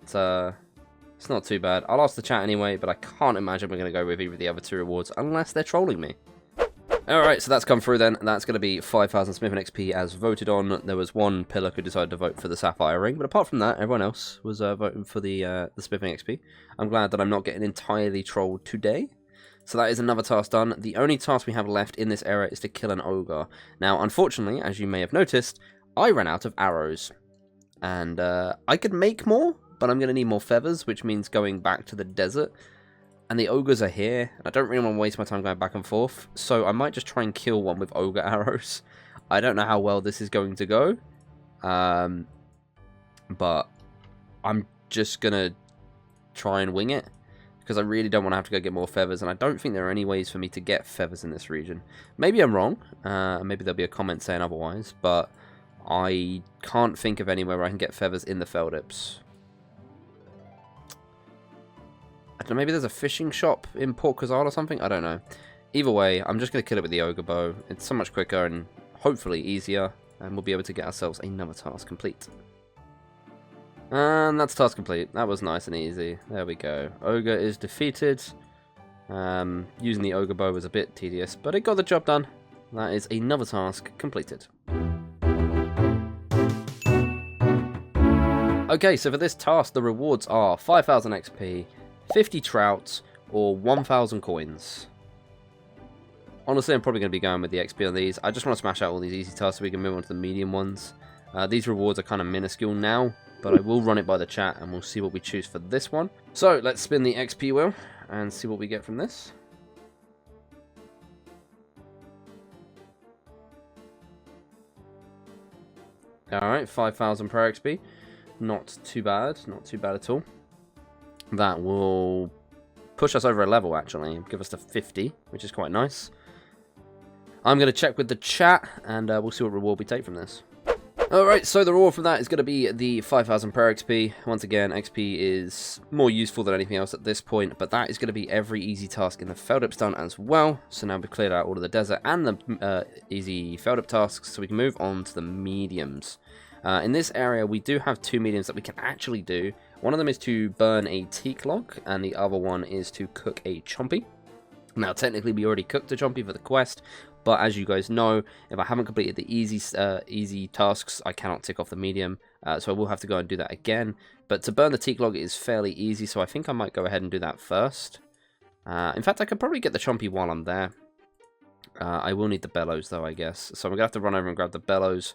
It's not too bad. I'll ask the chat anyway, but I can't imagine we're going to go with either of the other two rewards unless they're trolling me. Alright, so that's come through then. That's going to be 5,000 Smith and XP as voted on. There was one pillar who decided to vote for the Sapphire Ring, but apart from that, everyone else was voting for the Smith and XP. I'm glad that I'm not getting entirely trolled today. So that is another task done. The only task we have left in this area is to kill an ogre. Now, unfortunately, as you may have noticed, I ran out of arrows. And I could make more, but I'm going to need more feathers, which means going back to the desert. And the ogres are here, and I don't really want to waste my time going back and forth. So I might just try and kill one with ogre arrows. I don't know how well this is going to go. But I'm just going to try and wing it. Because I really don't want to have to go get more feathers, and I don't think there are any ways for me to get feathers in this region. Maybe I'm wrong, maybe there'll be a comment saying otherwise, but I can't think of anywhere where I can get feathers in the Feldips. I don't know, maybe there's a fishing shop in Port Kazal or something? I don't know. Either way, I'm just going to kill it with the ogre bow. It's so much quicker and hopefully easier, and we'll be able to get ourselves another task complete. And that's task complete. That was nice and easy. There we go. Ogre is defeated. Using the ogre bow was a bit tedious, but it got the job done. That is another task completed. Okay, so for this task, the rewards are 5,000 XP, 50 trout, or 1,000 coins. Honestly, I'm probably going to be going with the XP on these. I just want to smash out all these easy tasks so we can move on to the medium ones. These rewards are kind of minuscule now, but I will run it by the chat and we'll see what we choose for this one. So let's spin the XP wheel and see what we get from this. Alright, 5,000 per XP. Not too bad, not too bad at all. That will push us over a level actually, give us to 50, which is quite nice. I'm going to check with the chat and we'll see what reward we take from this. Alright, so the reward from that is going to be the 5,000 per XP. Once again, XP is more useful than anything else at this point, but that is going to be every easy task in the Feldips done as well. So now we've cleared out all of the desert and the easy Feldip tasks, so we can move on to the mediums. In this area, we do have two mediums that we can actually do. One of them is to burn a teak log, and the other one is to cook a chompy. Now, technically, we already cooked a chompy for the quest, but as you guys know, if I haven't completed the easy tasks, I cannot tick off the medium, so I will have to go and do that again. But to burn the teak log is fairly easy, so I think I might go ahead and do that first. In fact, I could probably get the chompy while I'm there. I will need the bellows, though, I guess. So I'm going to have to run over and grab the bellows,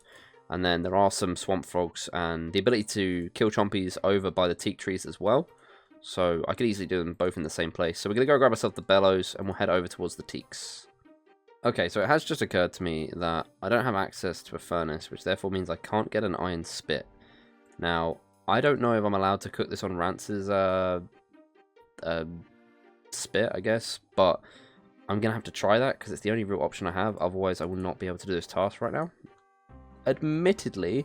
and then there are some swamp frogs, and the ability to kill chompies over by the teak trees as well. So I could easily do them both in the same place. So we're going to go grab ourselves the bellows, and we'll head over towards the teaks. Okay, so it has just occurred to me that I don't have access to a furnace, which therefore means I can't get an iron spit. Now, I don't know if I'm allowed to cook this on Rance's spit, I guess, but I'm going to have to try that because it's the only real option I have. Otherwise, I will not be able to do this task right now. Admittedly,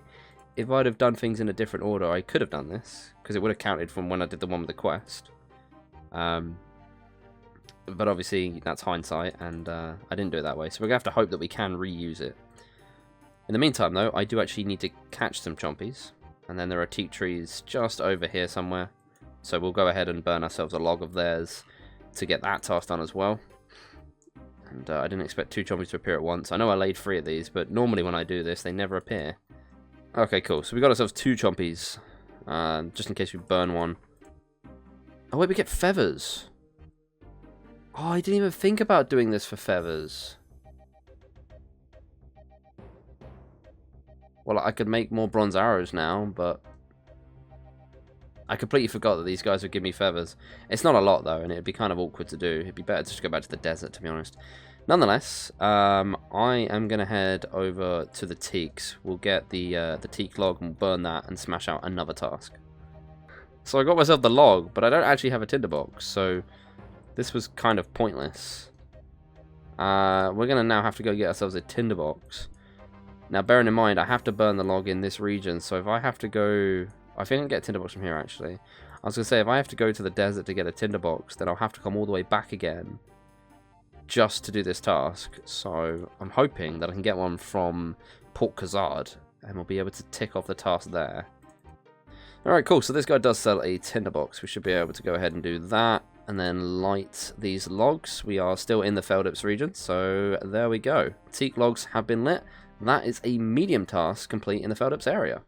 if I'd have done things in a different order, I could have done this, because it would have counted from when I did the one with the quest. But obviously, that's hindsight, and I didn't do it that way, so we're going to have to hope that we can reuse it. In the meantime, though, I do actually need to catch some chompies, and then there are teak trees just over here somewhere, so we'll go ahead and burn ourselves a log of theirs to get that task done as well. And I didn't expect two chompies to appear at once. I know I laid 3 of these, but normally when I do this, they never appear. Okay, cool. So we got ourselves 2 chompies, just in case we burn one. Oh, wait, we get feathers. Oh, I didn't even think about doing this for feathers. Well, I could make more bronze arrows now, but I completely forgot that these guys would give me feathers. It's not a lot, though, and it'd be kind of awkward to do. It'd be better to just go back to the desert, to be honest. Nonetheless, I am going to head over to the teaks. We'll get the teak log and burn that and smash out another task. So I got myself the log, but I don't actually have a tinderbox, so this was kind of pointless. We're going to now have to go get ourselves a tinderbox. Now, bearing in mind, I have to burn the log in this region, so if I have to go... I think I can get a tinderbox from here, actually. I was going to say, if I have to go to the desert to get a tinderbox, then I'll have to come all the way back again just to do this task. So I'm hoping that I can get one from Port Khazard, and we'll be able to tick off the task there. Alright, cool. So this guy does sell a tinderbox. We should be able to go ahead and do that, and then light these logs. We are still in the Feldips region, so there we go. Teak logs have been lit. That is a medium task complete in the Feldips area.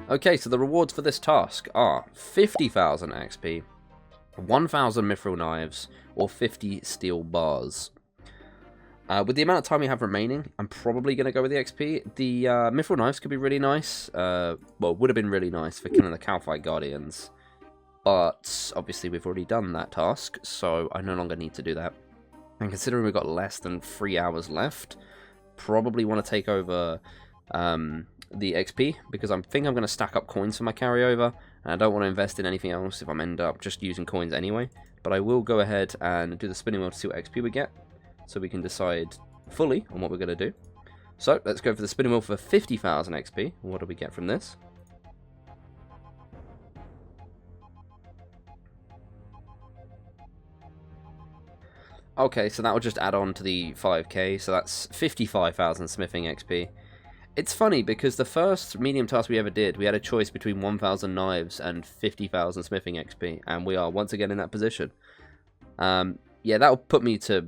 Okay, so the rewards for this task are 50,000 XP, 1,000 mithril knives, or 50 steel bars. With the amount of time we have remaining, I'm probably going to go with the XP. The mithril knives could be really nice. Well, would have been really nice for killing the Calphite Guardians. But obviously we've already done that task, so I no longer need to do that. And considering we've got less than 3 hours left, probably want to take over the XP, because I think I'm going to stack up coins for my carryover, and I don't want to invest in anything else if I end up just using coins anyway. But I will go ahead and do the spinning wheel to see what XP we get, so we can decide fully on what we're going to do. So let's go for the spinning wheel for 50,000 XP. What do we get from this? Okay, so that will just add on to the 5k, so that's 55,000 smithing XP. It's funny, because the first medium task we ever did, we had a choice between 1,000 knives and 50,000 smithing XP, and we are once again in that position. Yeah, that'll put me to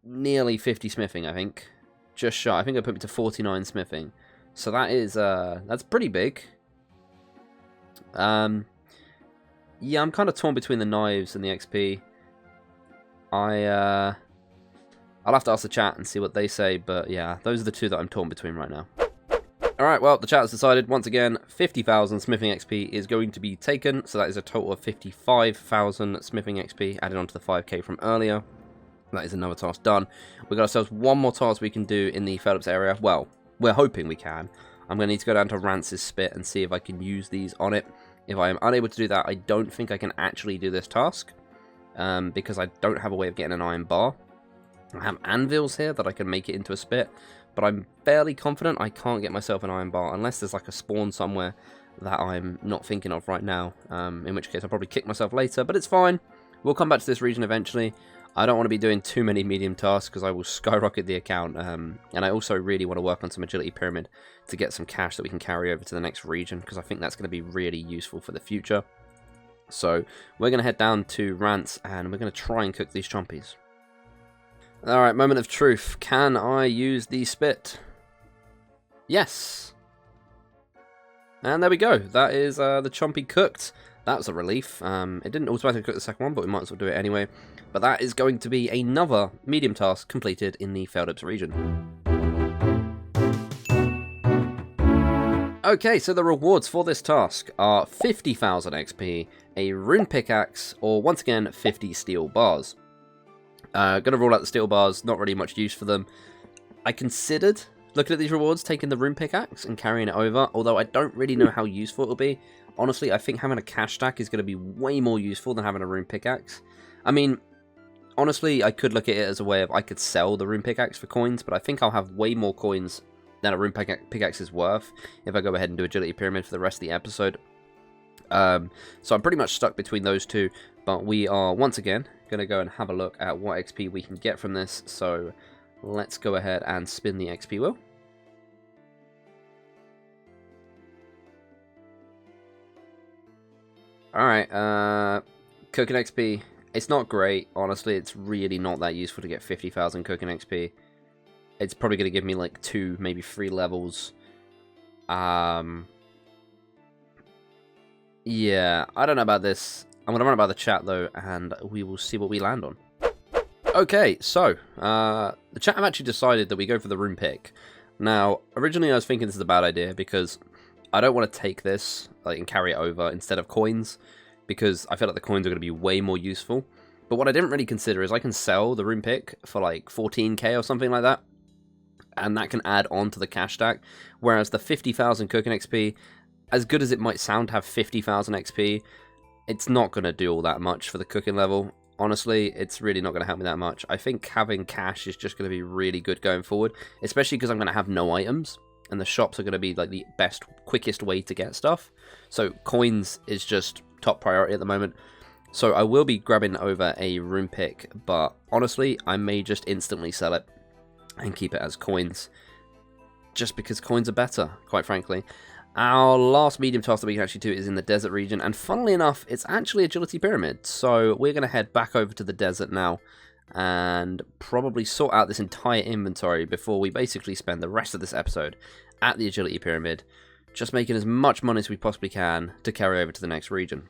nearly 50 smithing, I think. Just shy. I think it'll put me to 49 smithing. So that is, that's pretty big. Yeah, I'm kind of torn between the knives and the XP. I'll have to ask the chat and see what they say, but yeah, those are the two that I'm torn between right now. Alright, well, the chat has decided, once again, 50,000 smithing XP is going to be taken, so that is a total of 55,000 smithing XP added onto the 5k from earlier. That is another task done. We've got ourselves one more task we can do in the Feldips area. Well, we're hoping we can. I'm going to need to go down to Rance's Spit and see if I can use these on it. If I am unable to do that, I don't think I can actually do this task, because I don't have a way of getting an iron bar. I have anvils here that I can make it into a spit, but I'm fairly confident I can't get myself an iron bar unless there's like a spawn somewhere that I'm not thinking of right now, in which case I'll probably kick myself later, but it's fine. We'll come back to this region eventually. I don't want to be doing too many medium tasks because I will skyrocket the account, and I also really want to work on some agility pyramid to get some cash that we can carry over to the next region, because I think that's going to be really useful for the future. So we're going to head down to Rance and we're going to try and cook these chompies. Alright, moment of truth. Can I use the spit? Yes! And there we go. That is the chompy cooked. That was a relief. It didn't automatically cook the second one, but we might as well do it anyway. But that is going to be another medium task completed in the Feldips region. Okay, so the rewards for this task are 50,000 XP, a rune pickaxe, or once again 50 steel bars. Gonna rule out the steel bars, not really much use for them. I considered, looking at these rewards, taking the rune pickaxe and carrying it over, although I don't really know how useful it'll be. Honestly, I think having a cash stack is going to be way more useful than having a rune pickaxe. I mean, honestly, I could look at it as a way of I could sell the rune pickaxe for coins, but I think I'll have way more coins than a rune pickaxe is worth if I go ahead and do agility pyramid for the rest of the episode. So I'm pretty much stuck between those two, but we are once again going to go and have a look at what XP we can get from this. So let's go ahead and spin the XP wheel. Alright, cooking XP. It's not great, honestly. It's really not that useful to get 50,000 cooking XP. It's probably going to give me like 2, maybe 3 levels. Yeah, I don't know about this. I'm going to run it by the chat though, and we will see what we land on. Okay, so, the chat have actually decided that we go for the rune pick. Now, originally I was thinking this is a bad idea, because I don't want to take this and carry it over instead of coins, because I feel like the coins are going to be way more useful. But what I didn't really consider is I can sell the rune pick for like 14k or something like that, and that can add on to the cash stack, whereas the 50,000 cooking XP, as good as it might sound to have 50,000 XP, it's not going to do all that much for the cooking level. Honestly, it's really not going to help me that much. I think having cash is just going to be really good going forward, especially because I'm going to have no items, and the shops are going to be like the best, quickest way to get stuff. So coins is just top priority at the moment. So I will be grabbing over a rune pick, but honestly, I may just instantly sell it and keep it as coins, just because coins are better, quite frankly. Our last medium task that we can actually do is in the desert region, and funnily enough, it's actually Agility Pyramid. So we're going to head back over to the desert now and probably sort out this entire inventory before we basically spend the rest of this episode at the Agility Pyramid, just making as much money as we possibly can to carry over to the next region.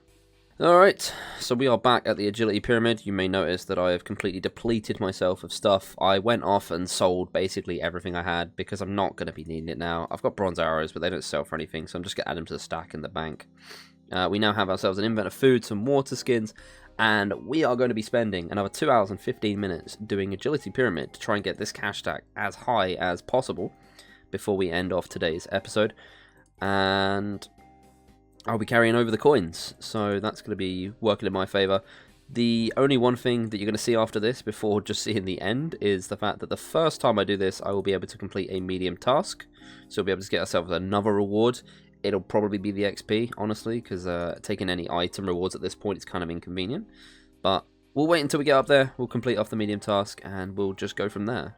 Alright, so we are back at the Agility Pyramid. You may notice that I have completely depleted myself of stuff. I went off and sold basically everything I had because I'm not going to be needing it now. I've got bronze arrows, but they don't sell for anything, so I'm just going to add them to the stack in the bank. We now have ourselves an inventor of food, some water skins, and we are going to be spending another 2 hours and 15 minutes doing Agility Pyramid to try and get this cash stack as high as possible before we end off today's episode. And I'll be carrying over the coins, so that's going to be working in my favour. The only one thing that you're going to see after this, before just seeing the end, is the fact that the first time I do this, I will be able to complete a medium task. So we'll be able to get ourselves another reward. It'll probably be the XP, honestly, because taking any item rewards at this point is kind of inconvenient. But we'll wait until we get up there, we'll complete off the medium task, and we'll just go from there.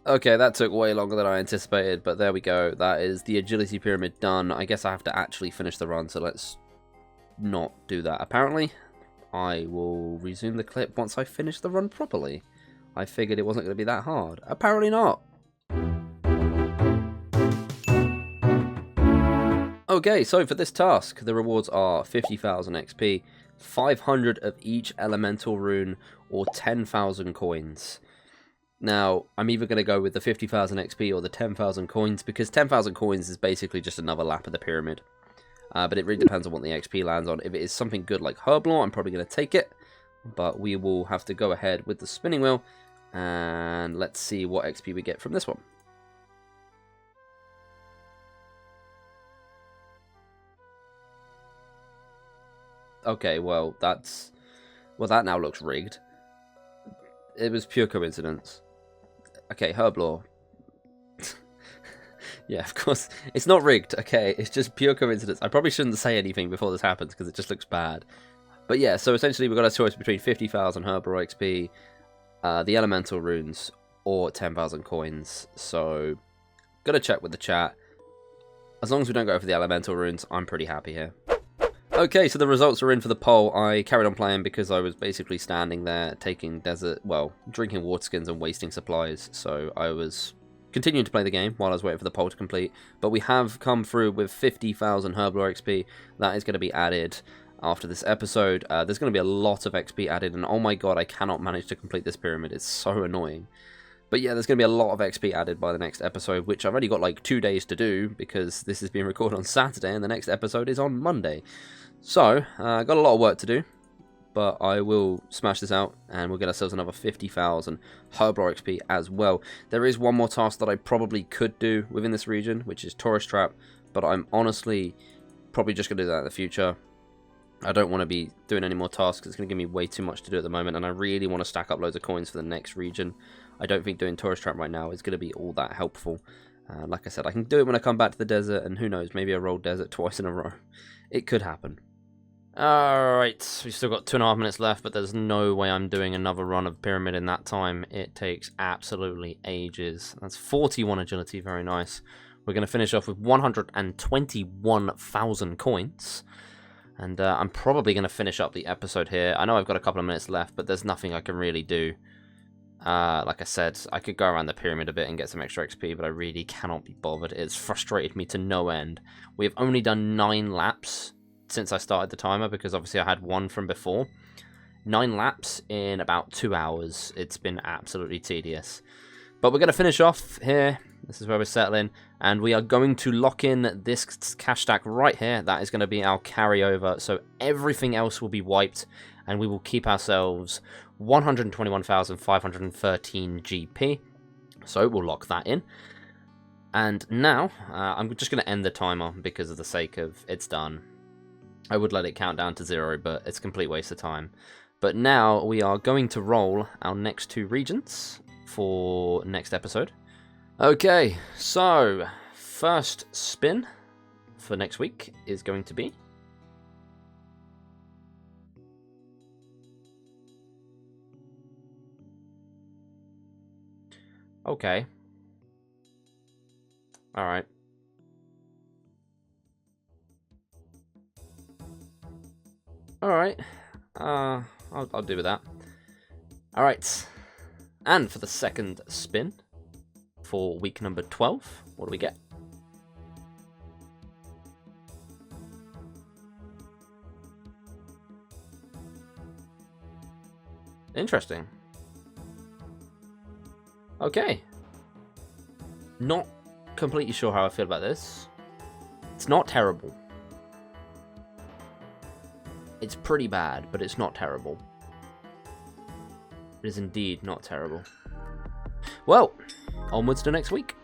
Okay, that took way longer than I anticipated, but there we go. That is the Agility Pyramid done. I guess I have to actually finish the run, so let's not do that. Apparently, I will resume the clip once I finish the run properly. I figured it wasn't going to be that hard. Apparently not. Okay, so for this task, the rewards are 50,000 XP, 500 of each elemental rune, or 10,000 coins. Now, I'm either going to go with the 50,000 XP or the 10,000 coins, because 10,000 coins is basically just another lap of the pyramid. But it really depends on what the XP lands on. If it is something good like herb lore, I'm probably going to take it. But we will have to go ahead with the spinning wheel, and let's see what XP we get from this one. Okay, well, that now looks rigged. It was pure coincidence. Okay, herb lore. Yeah, of course. It's not rigged, okay? It's just pure coincidence. I probably shouldn't say anything before this happens because it just looks bad. But yeah, so essentially we've got a choice between 50,000 herb lore XP, the elemental runes, or 10,000 coins. So, gotta check with the chat. As long as we don't go for the elemental runes, I'm pretty happy here. Okay, so the results are in for the poll. I carried on playing because I was basically standing there taking drinking water skins and wasting supplies. So I was continuing to play the game while I was waiting for the poll to complete. But we have come through with 50,000 herb lore XP. That is going to be added after this episode. There's going to be a lot of XP added, and oh my god, I cannot manage to complete this pyramid. It's so annoying. But yeah, there's going to be a lot of XP added by the next episode, which I've already got like 2 days to do because this is being recorded on Saturday and the next episode is on Monday. So, got a lot of work to do, but I will smash this out and we'll get ourselves another 50,000 herb lore XP as well. There is one more task that I probably could do within this region, which is Tourist Trap, but I'm honestly probably just going to do that in the future. I don't want to be doing any more tasks. It's going to give me way too much to do at the moment, and I really want to stack up loads of coins for the next region. I don't think doing Tourist Trap right now is going to be all that helpful. Like I said, I can do it when I come back to the desert, and who knows, maybe I roll desert twice in a row. It could happen. Alright, we've still got 2.5 minutes left, but there's no way I'm doing another run of Pyramid in that time. It takes absolutely ages. That's 41 agility, very nice. We're going to finish off with 121,000 coins. And I'm probably going to finish up the episode here. I know I've got a couple of minutes left, but there's nothing I can really do. Like I said, I could go around the pyramid a bit and get some extra XP, but I really cannot be bothered. It's frustrated me to no end. We've only done 9 laps since I started the timer, because obviously I had one from before. 9 laps in about 2 hours. It's been absolutely tedious. But we're going to finish off here This is where we're settling. And we are going to lock in this cash stack right here. That is going to be our carryover. So everything else will be wiped. And we will keep ourselves 121,513 GP. So we'll lock that in. And now, I'm just going to end the timer because of the sake of it's done. I would let it count down to 0, but it's a complete waste of time. But now we are going to roll our next 2 regions for next episode. Okay, so first spin for next week is going to be okay. All right. All right. I'll do with that. All right. And for the second spin for week number 12, what do we get? Interesting. Okay. Not completely sure how I feel about this. It's not terrible. It's pretty bad, but it's not terrible. It is indeed not terrible. Well, onwards to next week.